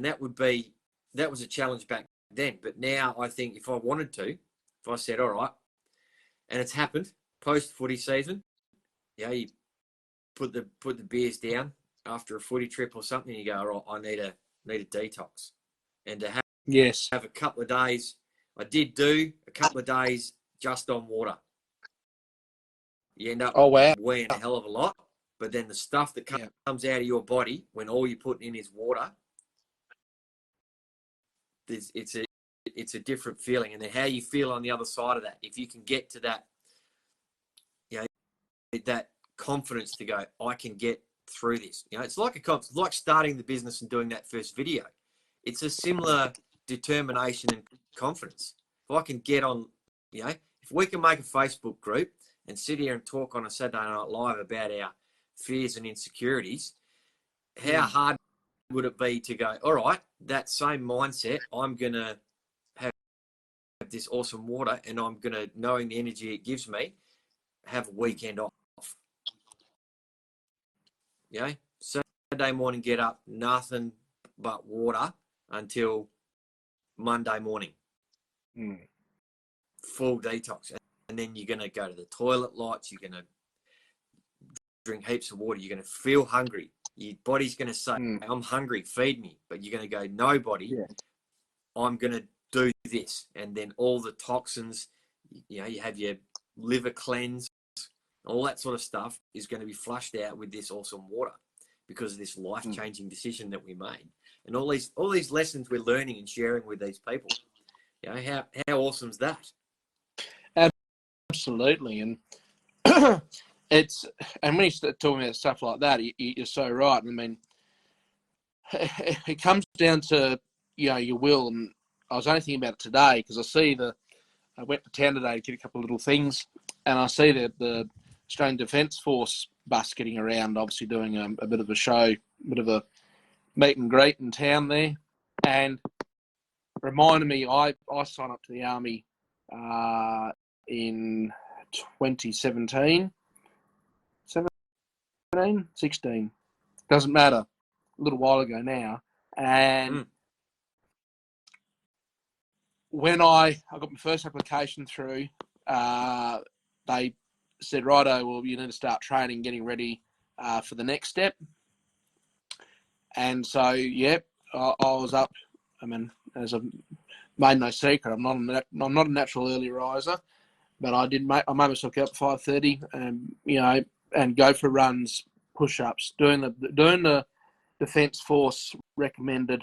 that was a challenge back then. But now I think if I wanted to, if I said, all right, and it's happened post footy season, you put the beers down after a footy trip or something, you go, all right, I need a detox. And to have a couple of days, I did do a couple of days just on water. You end up weighing a hell of a lot, but then the stuff that comes out of your body when all you're putting in is water, it's a different feeling. And then how you feel on the other side of that, if you can get to that, that confidence to go, I can get through this. It's like like starting the business and doing that first video. It's a similar determination and confidence. If I can get on, if we can make a Facebook group and sit here and talk on a Saturday Night Live about our fears and insecurities, how hard would it be to go, all right, that same mindset, I'm going to have this awesome water and I'm going to, knowing the energy it gives me, have a weekend off. Saturday morning, get up, nothing but water until Monday morning. Full detox. And then you're going to go to the toilet lots. You're going to drink heaps of water. You're going to feel hungry. Your body's going to say, I'm hungry, feed me. But you're going to go, nobody, I'm going to do this. And then all the toxins, you have your liver cleanse, all that sort of stuff is going to be flushed out with this awesome water because of this life-changing decision that we made. And all these lessons we're learning and sharing with these people. How awesome is that? Absolutely. And and when you start talking about stuff like that, you're so right. I mean, it comes down to, your will. And I was only thinking about it today because I went to town today to get a couple of little things, and I see the Australian Defence Force bus getting around, obviously doing a bit of a show, a bit of a meet and greet in town there, and reminded me I signed up to the Army in 2017, 16, doesn't matter, a little while ago now. And when I got my first application through, they said, righto, well, you need to start training, getting ready for the next step. And so, I was up. I mean, as I've made no secret, I'm not a natural early riser, but I made myself get up at 5:30, and and go for runs, push-ups, doing the Defence Force recommended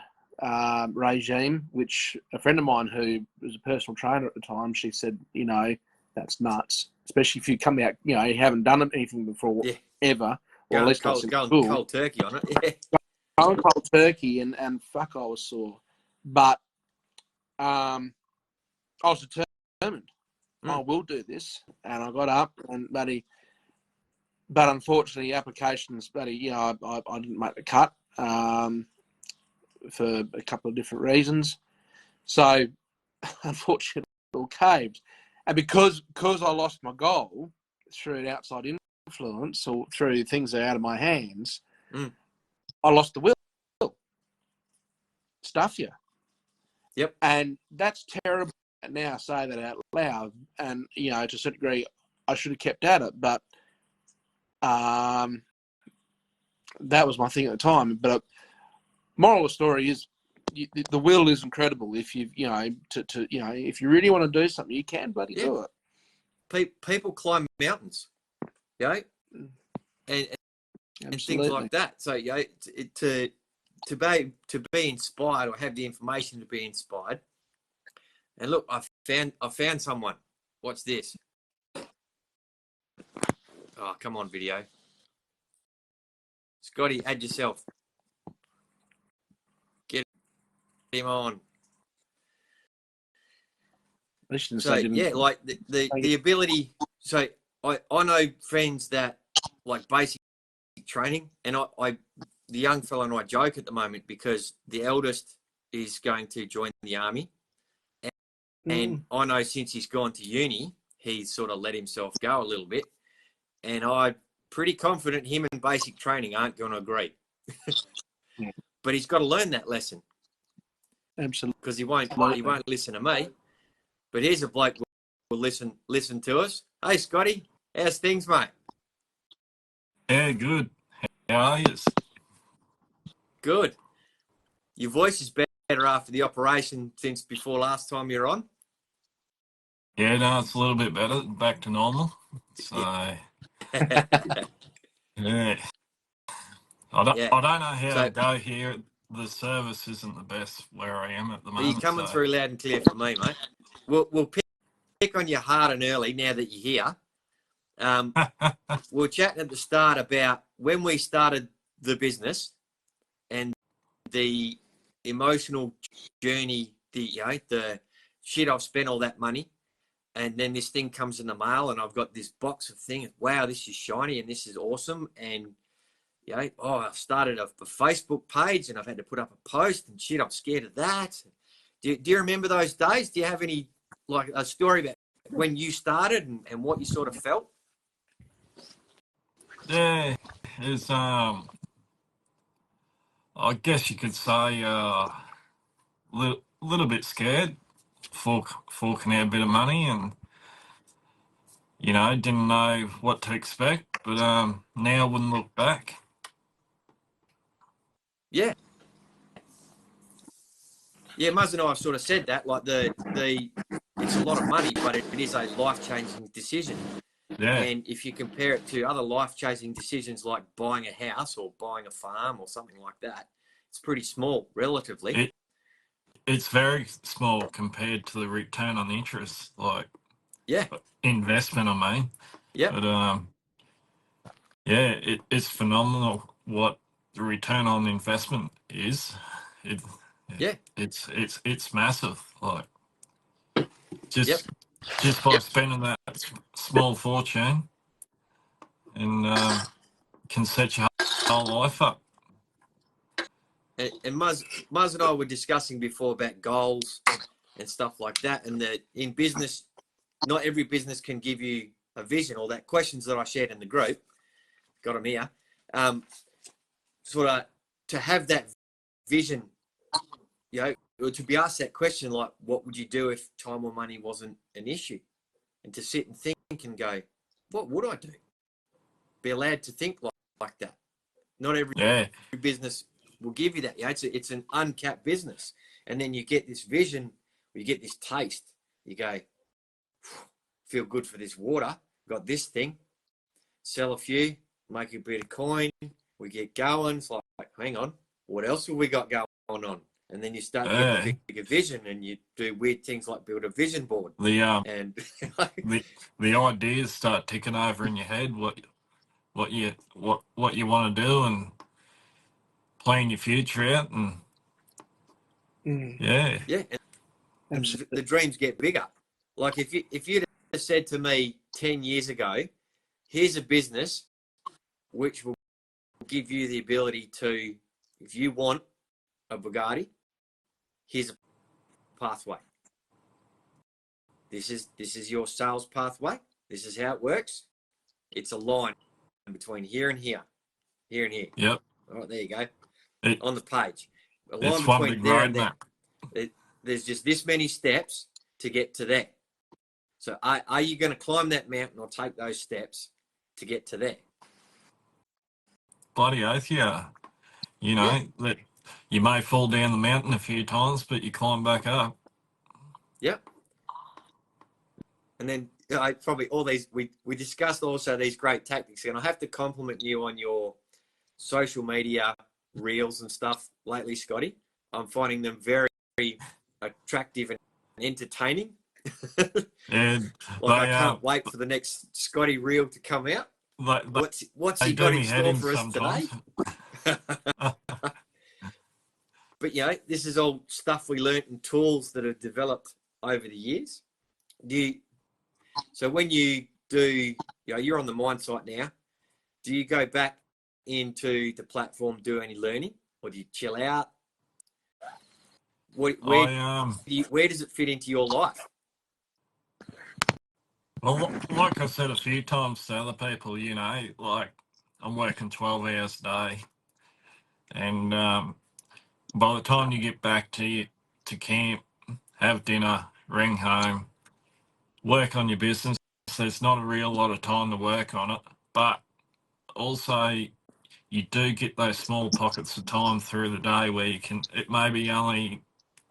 regime, which a friend of mine who was a personal trainer at the time, she said, that's nuts, especially if you come out, you haven't done anything before ever, or at least going cold turkey on it. Going cold turkey, and fuck, I was sore, but I was determined. I will do this, and I got up, and but unfortunately, applications, I didn't make the cut for a couple of different reasons. So, unfortunately, it all caved. And because I lost my goal through an outside influence or through things that are out of my hands, I lost the will. stuff you. Yep. And that's terrible. Now I say that out loud, and to a certain degree, I should have kept at it, but that was my thing at the time. But moral of the story is, the will is incredible. If if you really want to do something, you can bloody do it. People climb mountains, and things like that. So to be inspired, or have the information to be inspired. And look, I found someone. What's this? Oh, come on, video. Scotty, add yourself. Get him on. So yeah, like the ability. So I know friends that like basic training, and I the young fella and I joke at the moment because the eldest is going to join the army. And I know since he's gone to uni, he's sort of let himself go a little bit. And I'm pretty confident him and basic training aren't going to agree. But he's got to learn that lesson. Absolutely. Because he won't listen to me. But here's a bloke who will listen to us. Hey, Scotty, how's things, mate? Yeah, good. How are you? Good. Your voice is better after the operation since before last time you were on. Yeah, no, it's a little bit better, back to normal. So, yeah. I don't know how to go here. The service isn't the best where I am at the moment. You're coming through loud and clear for me, mate. We'll pick on you hard and early now that you're here. We were chatting at the start about when we started the business and the emotional journey, the shit I've spent all that money. And then this thing comes in the mail and I've got this box of things. Wow, this is shiny and this is awesome. And, I've started a Facebook page and I've had to put up a post and shit, I'm scared of that. Do you remember those days? Do you have any, like a story about when you started and what you sort of felt? Yeah, it's, I guess you could say, little bit scared, forking out a bit of money and, didn't know what to expect, but now I wouldn't look back. Yeah. Yeah, Muzz and I have sort of said that, like it's a lot of money, but it is a life-changing decision. Yeah. And if you compare it to other life-changing decisions like buying a house or buying a farm or something like that, it's pretty small, relatively. It's very small compared to the return on interest, like investment, I mean. Yeah. But it's phenomenal what the return on investment is. It's massive. Like just by spending that small fortune, and can set your whole life up. And Muzz and I were discussing before about goals and stuff like that, and that in business, not every business can give you a vision, or that questions that I shared in the group, got them here, sort of to have that vision, or to be asked that question, like, what would you do if time or money wasn't an issue? And to sit and think and go, what would I do? Be allowed to think like that. Not every business will give you that. It's an uncapped business. And then you get this vision, or you get this taste. You go, feel good for this water. Got this thing. Sell a few, make a bit of coin. We get going. It's like, hang on, what else have we got going on? And then you start to get a bigger vision, and you do weird things like build a vision board. The ideas start ticking over in your head. What you want to do, and plan your future out, and and the dreams get bigger. Like if you'd have said to me 10 years ago, here's a business which will give you the ability to, if you want a Bugatti, here's a pathway. This is your sales pathway. This is how it works. It's a line between here and here, here and here. Yep. All right, there you go. On the page. A line It's one between big there road and there. map. There's just this many steps to get to there. So are you going to climb that mountain or take those steps to get to there? Bloody oath, yeah. You know, that you may fall down the mountain a few times, but you climb back up. Yep. And then probably all these, we discussed also these great tactics. And I have to compliment you on your social media reels and stuff lately, Scotty. I'm finding them very, very attractive and entertaining. Yeah, I can't wait for the next Scotty reel to come out. What's he got in store for us sometimes. today? But this is all stuff we learnt and tools that have developed over the years. So when you do, you're on the mine site now. Do you go back into the platform, do any learning, or do you chill out? Where does it fit into your life? Well, like I said a few times to other people, like I'm working 12 hours a day, and by the time you get back to camp, have dinner, ring home, work on your business, there's not a real lot of time to work on it. But also, you do get those small pockets of time through the day where it may be only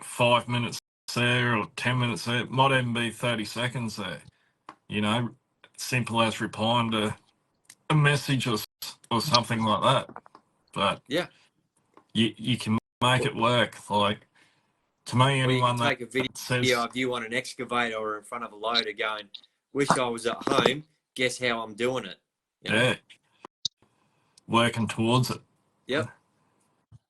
5 minutes there or 10 minutes there, it might even be 30 seconds there. Simple as replying to a message or something like that. But yeah, you can make it work. Like, to me, anyone take a video of you on an excavator or in front of a loader going, wish I was at home, guess how I'm doing it. Yeah. Working towards it. Yep.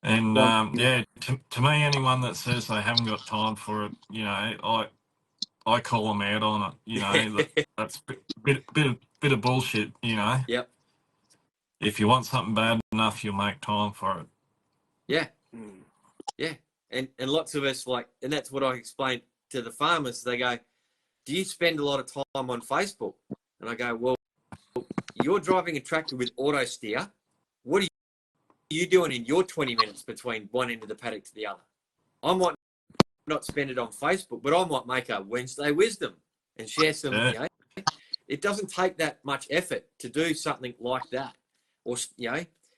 And to me, anyone that says they haven't got time for it, I call them out on it. That's a bit of bullshit. Yep. If you want something bad enough, you'll make time for it. Yeah. Yeah. And lots of us and that's what I explained to the farmers. They go, do you spend a lot of time on Facebook? And I go, well, you're driving a tractor with auto steer. What are you doing in your 20 minutes between one end of the paddock to the other? I might not spend it on Facebook, but I might make a Wednesday wisdom and share some. It doesn't take that much effort to do something like that, or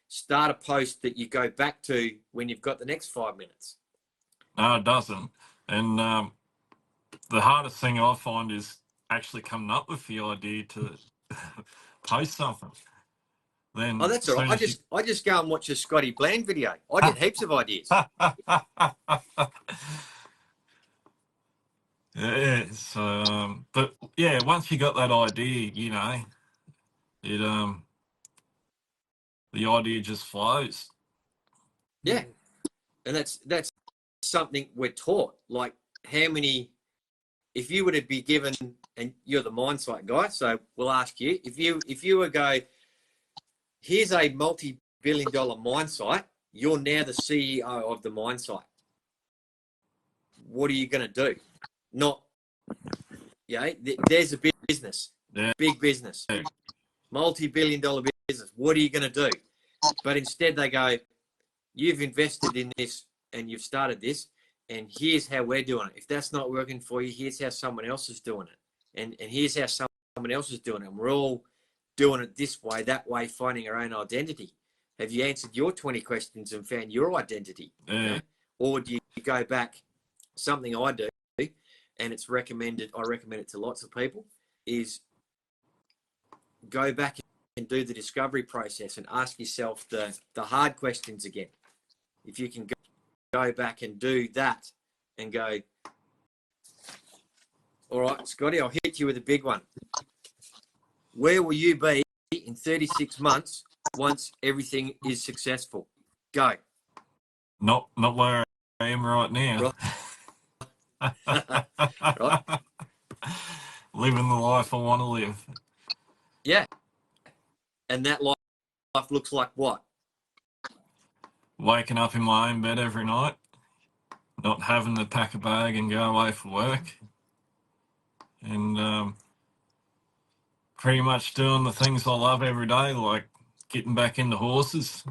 start a post that you go back to when you've got the next 5 minutes. No, it doesn't. And the hardest thing I find is actually coming up with the idea to post something. Then that's all right. I just go and watch a ScottydBland video. I get heaps of ideas. Yeah. So, but yeah, once you got that idea, the idea just flows. Yeah, and that's something we're taught. Like, how many? If you were to be given, and you're the mine site guy, so we'll ask you if you were go. Here's a multi-billion-dollar mine site. You're now the CEO of the mine site. What are you going to do? Not, there's a big business, big business, multi-billion-dollar business. What are you going to do? But instead they go, you've invested in this and you've started this, and here's how we're doing it. If that's not working for you, here's how someone else is doing it. And here's how someone else is doing it. And we're all doing it this way, that way, finding our own identity. Have you answered your 20 questions and found your identity? Or do you go back? Something I do, and it's recommended, I recommend it to lots of people, is go back and do the discovery process and ask yourself the hard questions again. If you can go back and do that and go, all right, Scotty, I'll hit you with a big one. Where will you be in 36 months once everything is successful? Go. Not where I am right now. Right. Living the life I want to live. Yeah. And that life looks like what? Waking up in my own bed every night, not having to pack a bag and go away for work, and pretty much doing the things I love every day, like getting back into horses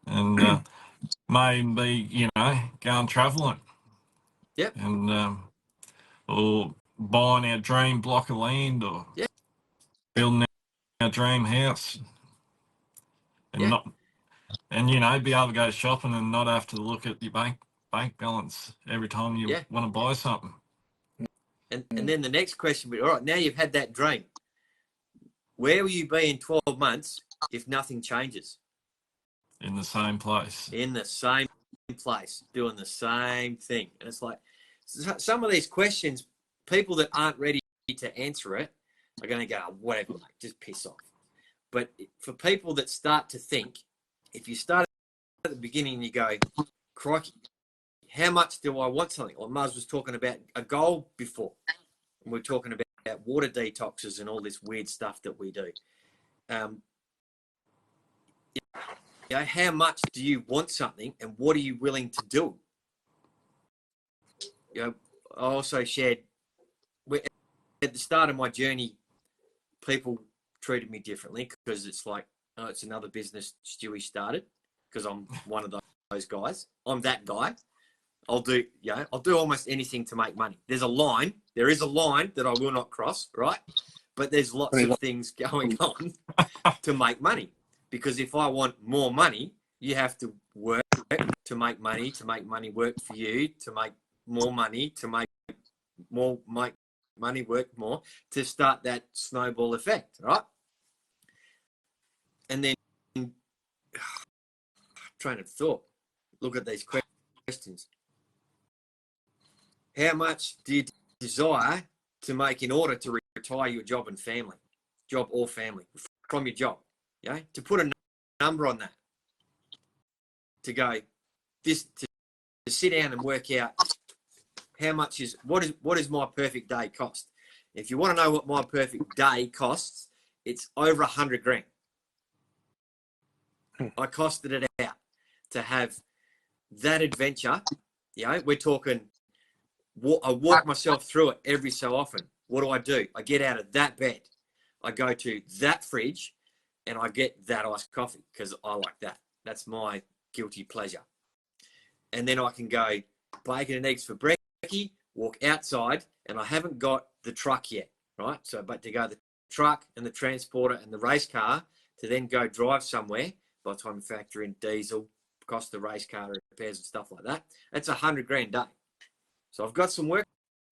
and maybe, you know, going travelling. Yep. And or buying our dream block of land, or building our dream house, and not, and you know, be able to go shopping and not have to look at your bank balance every time you want to buy something. And then the next question would be, all right, now you've had that dream. Where will you be in 12 months if nothing changes? In the same place. In the same place, doing the same thing. And it's like, some of these questions, people that aren't ready to answer it are going to go, whatever, mate, just piss off. But for people that start to think, if you start at the beginning and you go, crikey, how much do I want something? Like Muzz was talking about a goal before. And we're talking about water detoxes and all this weird stuff that we do. You know, how much do you want something and what are you willing to do? You know, I also shared, at the start of my journey, people treated me differently because it's like, oh, it's another business Stewie started, because I'm one of those guys. I'm that guy. I'll do almost anything to make money. There is a line that I will not cross, right? But there's lots of things going on to make money. Because if I want more money, you have to work to make money work for you, to make more money, to make money work more, to start that snowball effect, right? And then, train of thought, look at these questions. How much do you desire to make in order to retire your job or family from your job? Yeah, to put a number on that, to go to sit down and work out how much what is my perfect day cost. If you want to know what my perfect day costs, it's over 100 grand. I costed it out to have that adventure. You know, we're talking, I walk myself through it every so often. What do? I get out of that bed. I go to that fridge and I get that iced coffee because I like that. That's my guilty pleasure. And then I can go bacon and eggs for brekkie, walk outside, and I haven't got the truck yet, right? So, but to go the truck and the transporter and the race car to then go drive somewhere, by the time you factor in diesel, cost of the race car repairs and stuff like that, that's 100 grand day. So I've got some work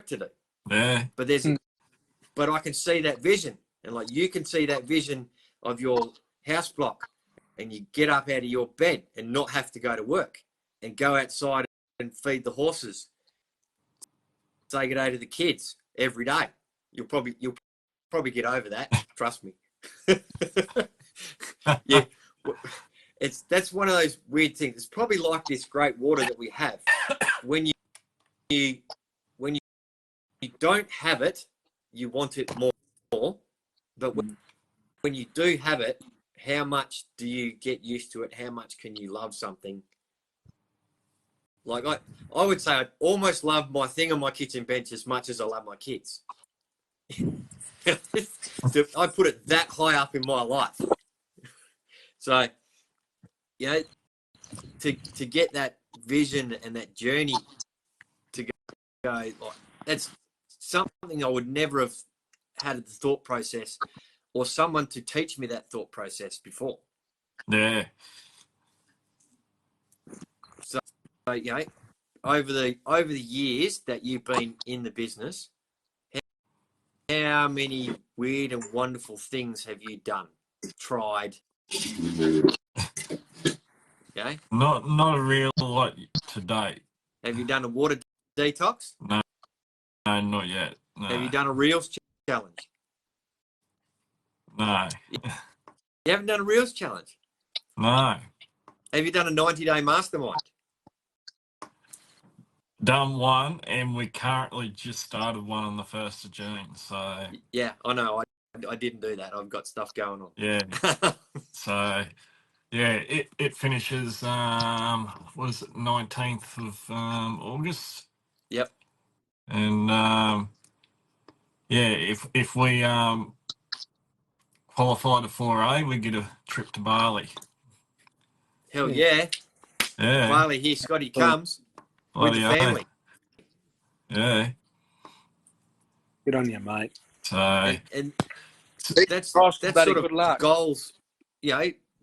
to do. Yeah. But I can see that vision, and like you can see that vision of your house block, and you get up out of your bed and not have to go to work and go outside and feed the horses, say good day to the kids every day. You'll probably get over that. Trust me. Yeah, that's one of those weird things. It's probably like this great water that we have. When you don't have it, you want it more. But when you do have it, how much do you get used to it? How much can you love something? Like I would say I almost love my thing on my kitchen bench as much as I love my kids. I put it that high up in my life. So, you know, to get that vision and that journey to go like, that's something I would never have had the thought process or someone to teach me that thought process before. Yeah. So you know, over the years that you've been in the business, how many weird and wonderful things have you done, tried? Okay. Not a real lot to date. Have you done a water detox? No, not yet. No. Have you done a Reels challenge? No. You haven't done a Reels challenge? No. Have you done a 90-day mastermind? Done one, and we currently just started one on the 1st of June. So yeah, I know. I didn't do that. I've got stuff going on. Yeah. So yeah, it finishes was it 19th of August? Yep. And yeah, if we qualify to 4A, we get a trip to Bali. Hell yeah. Yeah. Finally, here Scotty comes with the family. Yeah. Good on you, mate. So and that's Buddy, sort of good luck. goals.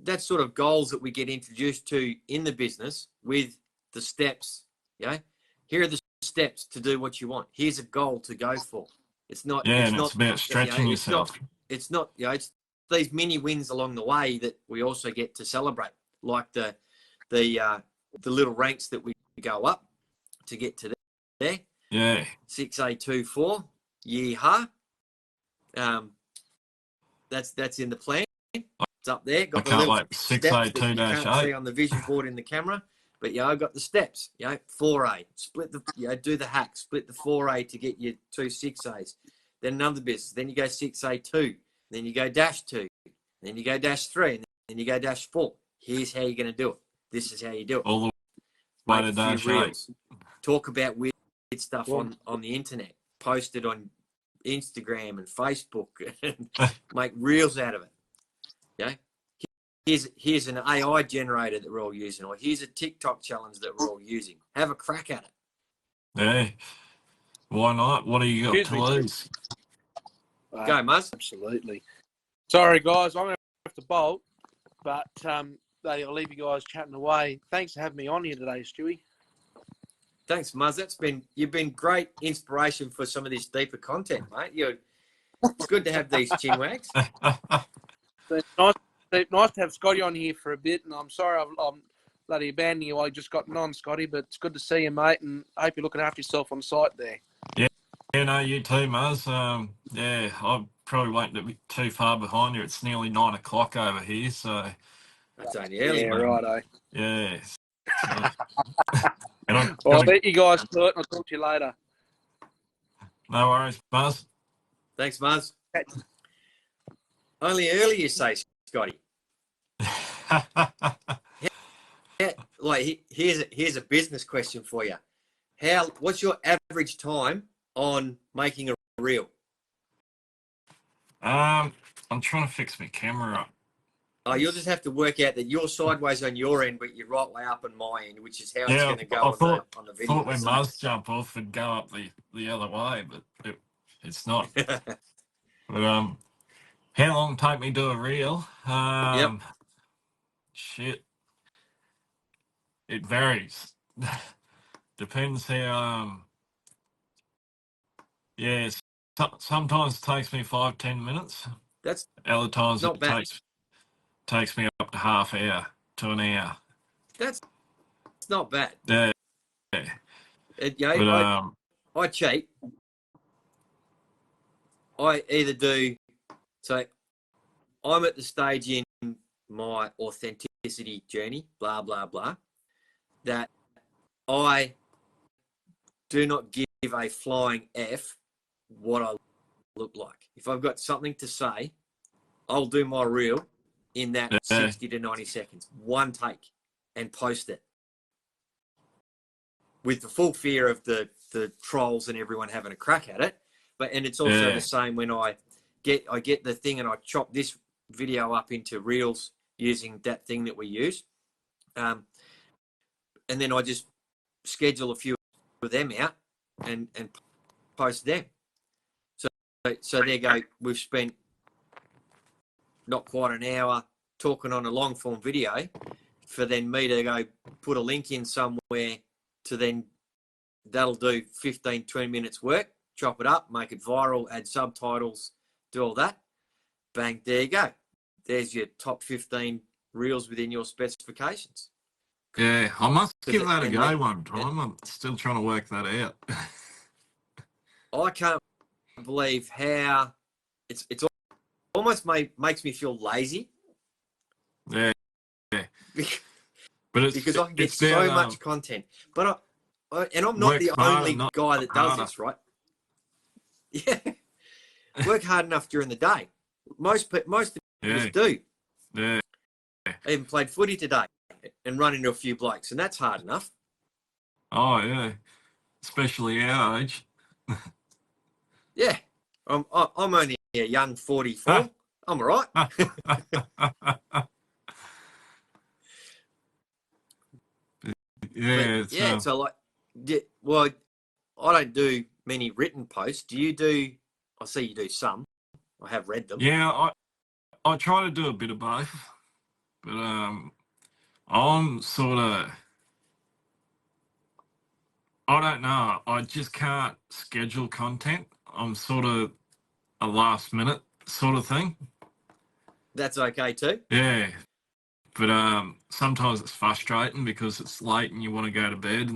That's sort of goals that we get introduced to in the business with the steps. Here are the steps to do what you want. Here's a goal to go for. It's not. yeah, It's and not. it's about stretching yourself. It's not. It's these mini wins along the way that we also get to celebrate, like the little ranks that we go up to get to there. Yeah. 6A24. Yeehaw. That's in the plan. It's up there. Got the little steps that you can't see on the vision board in the camera. But I've got the steps. 4A. Split the do the hack. Split the 4A to get your 2 6As. Then another business. Then you go 6A2. Then you go -2. Then you go -3. And then you go -4. Here's how you're going to do it. This is how you do it. All the way to -8. Talk about weird stuff on the internet. Post it on Instagram and Facebook and make reels out of it. Here's an AI generator that we're all using, or here's a TikTok challenge that we're all using. Have a crack at it. Yeah. Why not? What do you got to lose? Go, Muzz. Absolutely. Sorry, guys. I'm going to have to bolt, but I'll leave you guys chatting away. Thanks for having me on here today, Stewie. Thanks, Muzz. You've been great inspiration for some of this deeper content, mate. It's good to have these chinwags. Nice to have Scotty on here for a bit, and I'm sorry I'm bloody abandoning you while you just gotten on, Scotty, but it's good to see you, mate, and I hope you're looking after yourself on site there. Yeah, no, you too, Muzz. Yeah, I probably won't be too far behind you. It's nearly 9 o'clock over here, so... That's only early, mate. Right, Yeah. I'll let you guys do it, and I'll talk to you later. No worries, Muzz. Thanks, Muzz. Only early, you say, Scotty. Here's a business question for you. What's your average time on making a reel? I'm trying to fix my camera up. Oh, you'll just have to work out that you're sideways on your end, but you're right way up on my end, which is how it's going to go on the video. I thought when Muzz jump off and go up the other way, but it's not. But how long take me to do a reel? Shit. It varies. Depends how. Yeah. Sometimes it takes me 5-10 minutes. That's other times not it bad. Takes me up to half hour to an hour. It's not bad. Yeah. I cheat. I either do. So I'm at the stage in my authenticity journey, blah, blah, blah, that I do not give a flying F what I look like. If I've got something to say, I'll do my reel in that 60 to 90 seconds, one take, and post it with the full fear of the trolls and everyone having a crack at it. And it's also the same when I get the thing and I chop this video up into reels using that thing that we use. And then I just schedule a few of them out and post them. So there you go. We've spent not quite an hour talking on a long form video for then me to go put a link in somewhere to then that'll do 15, 20 minutes work, chop it up, make it viral, add subtitles, do all that. Bang, there you go. There's your top 15 reels within your specifications. Yeah, I must give that a go one time. I'm still trying to work that out. I can't believe how it's almost makes me feel lazy. Yeah. But because I can get so much content. But I'm not the only guy that does this, right? Yeah. Work hard enough during the day. Most of us do. Yeah. I even played footy today and run into a few blokes, and that's hard enough. Oh, yeah. Especially our age. Yeah. I'm only a young 44. I'm all right. Yeah, it's so like, well, I don't do many written posts. Do you do? I see you do some. I have read them. yeah. I try to do a bit of both, but I'm sort of, I don't know. I just can't schedule content. I'm sort of a last minute sort of thing. That's okay too. Yeah, but sometimes it's frustrating because it's late and you want to go to bed,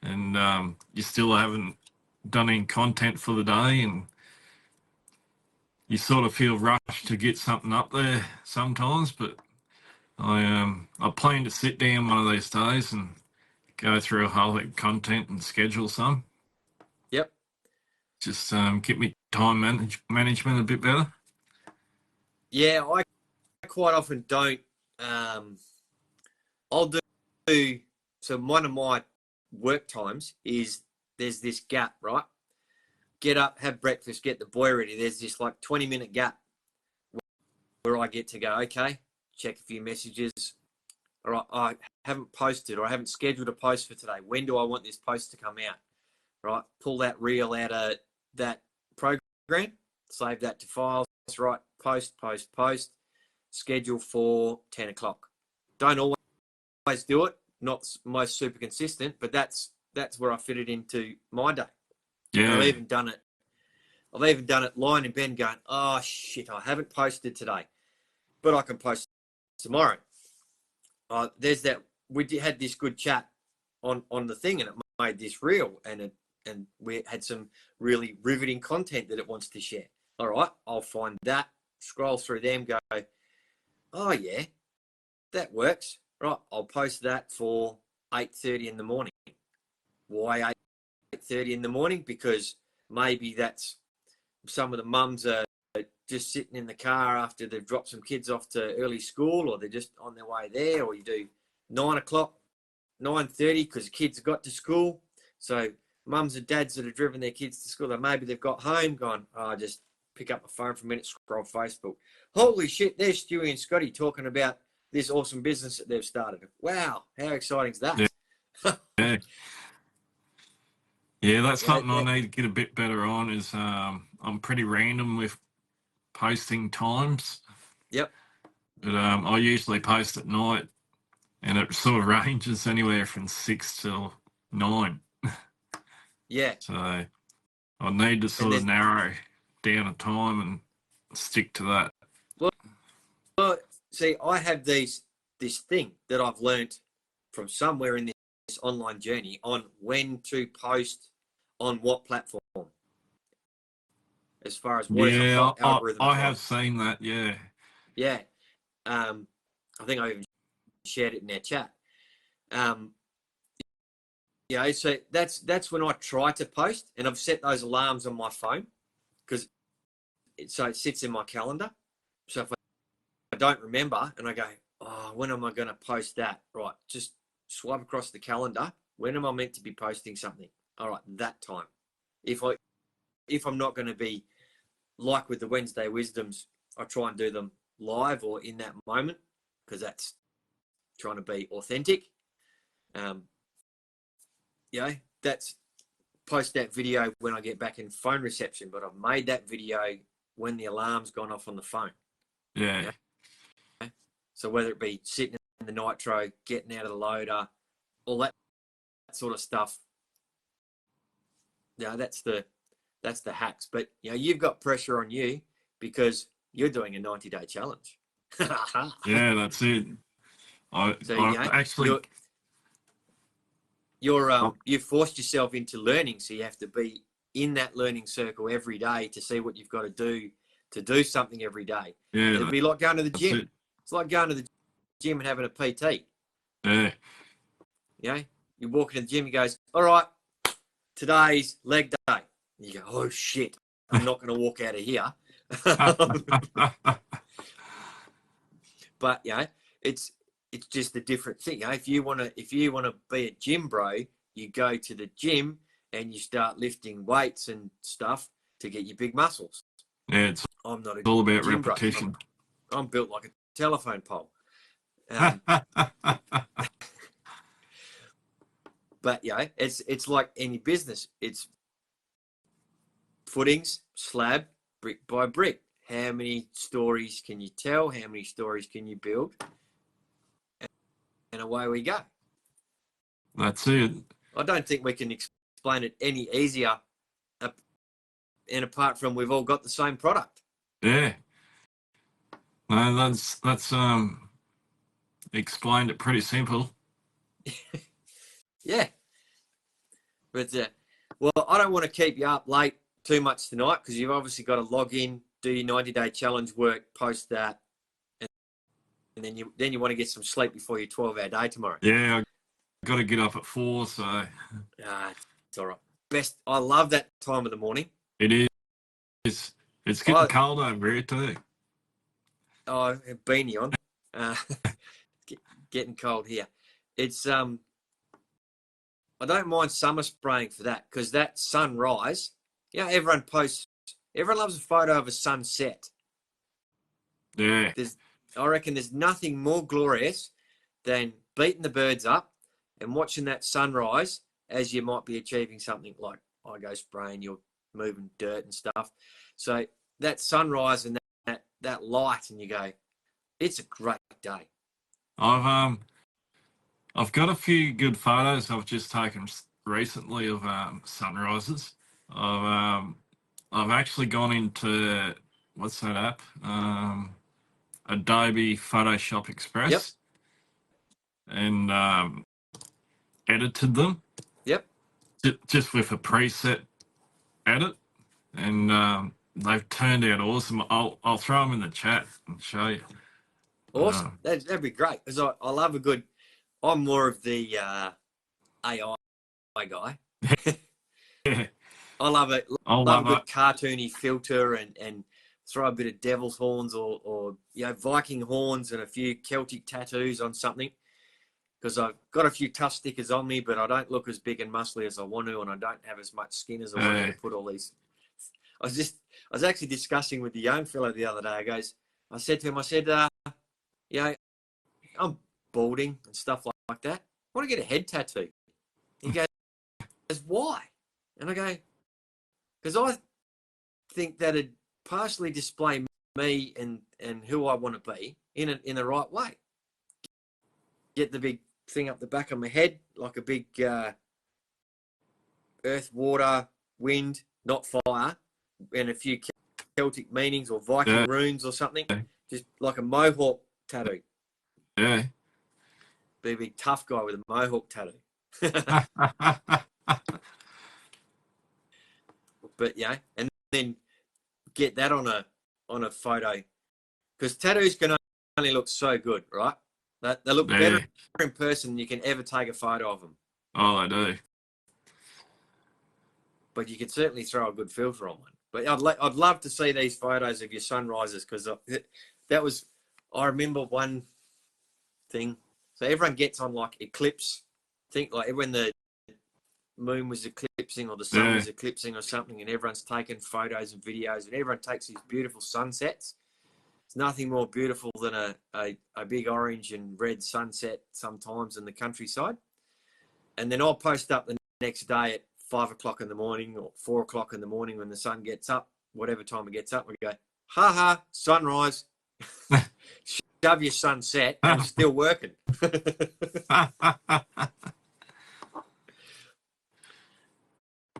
and you still haven't done any content for the day, and you sort of feel rushed to get something up there sometimes. But I plan to sit down one of these days and go through a whole heap of content and schedule some. Yep. Just get me time management a bit better. Yeah, I quite often don't. I'll do. So one of my work times is there's this gap, right? Get up, have breakfast, get the boy ready. There's this like 20-minute gap where I get to go, okay, check a few messages. All right, I haven't posted or I haven't scheduled a post for today. When do I want this post to come out? Right, pull that reel out of that program, save that to files, right, post, schedule for 10 o'clock. Don't always do it, not most super consistent, but that's where I fit it into my day. Yeah. I've even done it lying in bed going, oh shit, I haven't posted today, but I can post tomorrow. There's that, we had this good chat on the thing and it made this reel and we had some really riveting content that it wants to share. All right, I'll find that, scroll through them, go, oh yeah, that works. Right, I'll post that for 8:30 in the morning. Why 8:30 in the morning? Because maybe that's some of the mums are just sitting in the car after they've dropped some kids off to early school, or they're just on their way there, or you do 9 o'clock, 9:30 because the kids have got to school. So mums and dads that have driven their kids to school, maybe they've got home, gone, oh, just pick up the phone for a minute, scroll Facebook. Holy shit, there's Stewie and Scotty talking about this awesome business that they've started. Wow, how exciting is that? Yeah. Yeah, that's something I need to get a bit better on is I'm pretty random with posting times. Yep. But I usually post at night and it sort of ranges anywhere from 6 till 9. Yeah. So I need to sort of narrow down a time and stick to that. Well, see, I have this thing that I've learnt from somewhere in this online journey on when to post on what platform. As far as what algorithm. I have seen that. Yeah. Yeah. I think I even shared it in our chat. Yeah, so that's when I try to post, and I've set those alarms on my phone because it sits in my calendar. So if I don't remember and I go, oh, when am I going to post that? Right, just swipe across the calendar. When am I meant to be posting something? All right, that time. If I'm not going to be like with the Wednesday Wisdoms, I try and do them live or in that moment because that's trying to be authentic. That's post that video when I get back in phone reception, but I've made that video when the alarm's gone off on the phone. Yeah. So whether it be sitting in the nitro, getting out of the loader, all that sort of stuff. Yeah, that's the hacks. But you've got pressure on you because you're doing a 90-day challenge. Yeah, that's it. You've forced yourself into learning, so you have to be in that learning circle every day to see what you've got to do something every day. Yeah, it'd be like going to the gym. It's like going to the gym and having a PT. Yeah. You walk into the gym, he goes, all right, today's leg day. And you go, oh shit, I'm not going to walk out of here. But it's just a different thing. If you want to be a gym bro, you go to the gym and you start lifting weights and stuff to get your big muscles. Yeah, I'm not all about repetition. I'm built like a telephone pole. But it's like any business. It's footings, slab, brick by brick. How many stories can you tell? How many stories can you build? And away we go. That's it. I don't think we can explain it any easier. And apart from we've all got the same product. Yeah. No, that's explained it pretty simple. Yeah. But well, I don't want to keep you up late too much tonight because you've obviously got to log in, do your 90-day challenge work, post that, and then you want to get some sleep before your 12-hour day tomorrow. Yeah, I got to get up at 4, so it's all right. Best. I love that time of the morning. it is. It's getting cold over here too. Oh, beanie on. Getting cold here. It's I don't mind summer spraying for that because that sunrise. Everyone loves a photo of a sunset. Yeah. I reckon there's nothing more glorious than beating the birds up and watching that sunrise as you might be achieving something like I go spraying, you're moving dirt and stuff. So that sunrise and that light, and you go, it's a great day. I've got a few good photos I've just taken recently of sunrises. I've actually gone into what's that app? Adobe Photoshop Express. Yep. And edited them. Yep. Just with a preset edit, and they've turned out awesome. I'll throw them in the chat and show you. Awesome. That'd be great because I love a good. I'm more of the AI guy. Yeah. I love it. Love a good cartoony filter and throw a bit of devil's horns or Viking horns and a few Celtic tattoos on something. Because I've got a few tough stickers on me, but I don't look as big and muscly as I want to, and I don't have as much skin as I want to put all these. I was actually discussing with the young fellow the other day. I said to him, I'm balding and stuff like that. I want to get a head tattoo. He goes, why? And I go, because I think that'd partially display me and who I want to be in the right way. Get the big thing up the back of my head, like a big earth, water, wind, not fire, and a few Celtic meanings or Viking runes or something. Just like a mohawk tattoo. Yeah. Be a big tough guy with a mohawk tattoo. But and then get that on a photo, because tattoos can only look so good, right? They look better in person than you can ever take a photo of them. Oh, I do. But you could certainly throw a good filter on one. But I'd love to see these photos of your sunrises, because I remember one thing. So everyone gets on like eclipse. Think like when the moon was eclipsing or the sun was eclipsing or something, and everyone's taking photos and videos, and everyone takes these beautiful sunsets. It's nothing more beautiful than a big orange and red sunset sometimes in the countryside. And then I'll post up the next day at 5 o'clock in the morning or 4 o'clock in the morning when the sun gets up, whatever time it gets up, we go, ha ha, sunrise. Shove your sunset. I'm still working.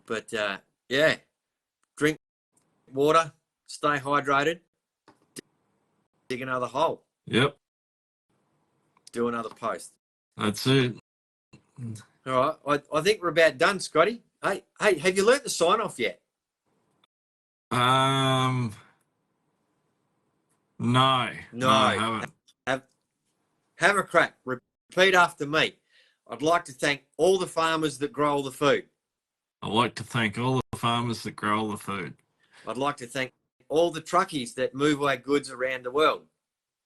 But drink water, stay hydrated, dig another hole. Yep. Do another post. That's it. All right. I think we're about done, Scotty. Hey, have you learnt the sign off yet? No. No, I haven't. Have a crack. Repeat after me. I'd like to thank all the farmers that grow all the food. I'd like to thank all the farmers that grow all the food. I'd like to thank all the truckies that move our goods around the world.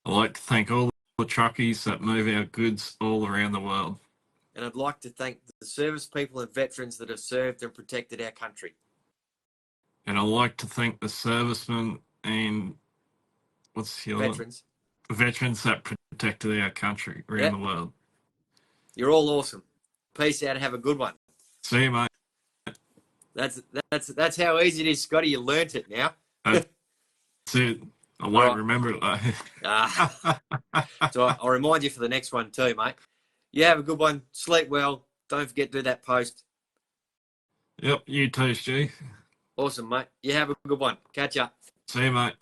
I'd like to thank all the truckies that move our goods all around the world. And I'd like to thank the service people and veterans that have served and protected our country. And I'd like to thank the servicemen and veterans that protected our country around the world. You're all awesome. Peace out. Have a good one. See you, mate. That's how easy it is, Scotty. You learnt it now. That's it. I won't remember it, though. So I'll remind you for the next one too, mate. You have a good one. Sleep well. Don't forget to do that post. Yep, you too, Stu. Awesome, mate. You have a good one. Catch up. See you, mate.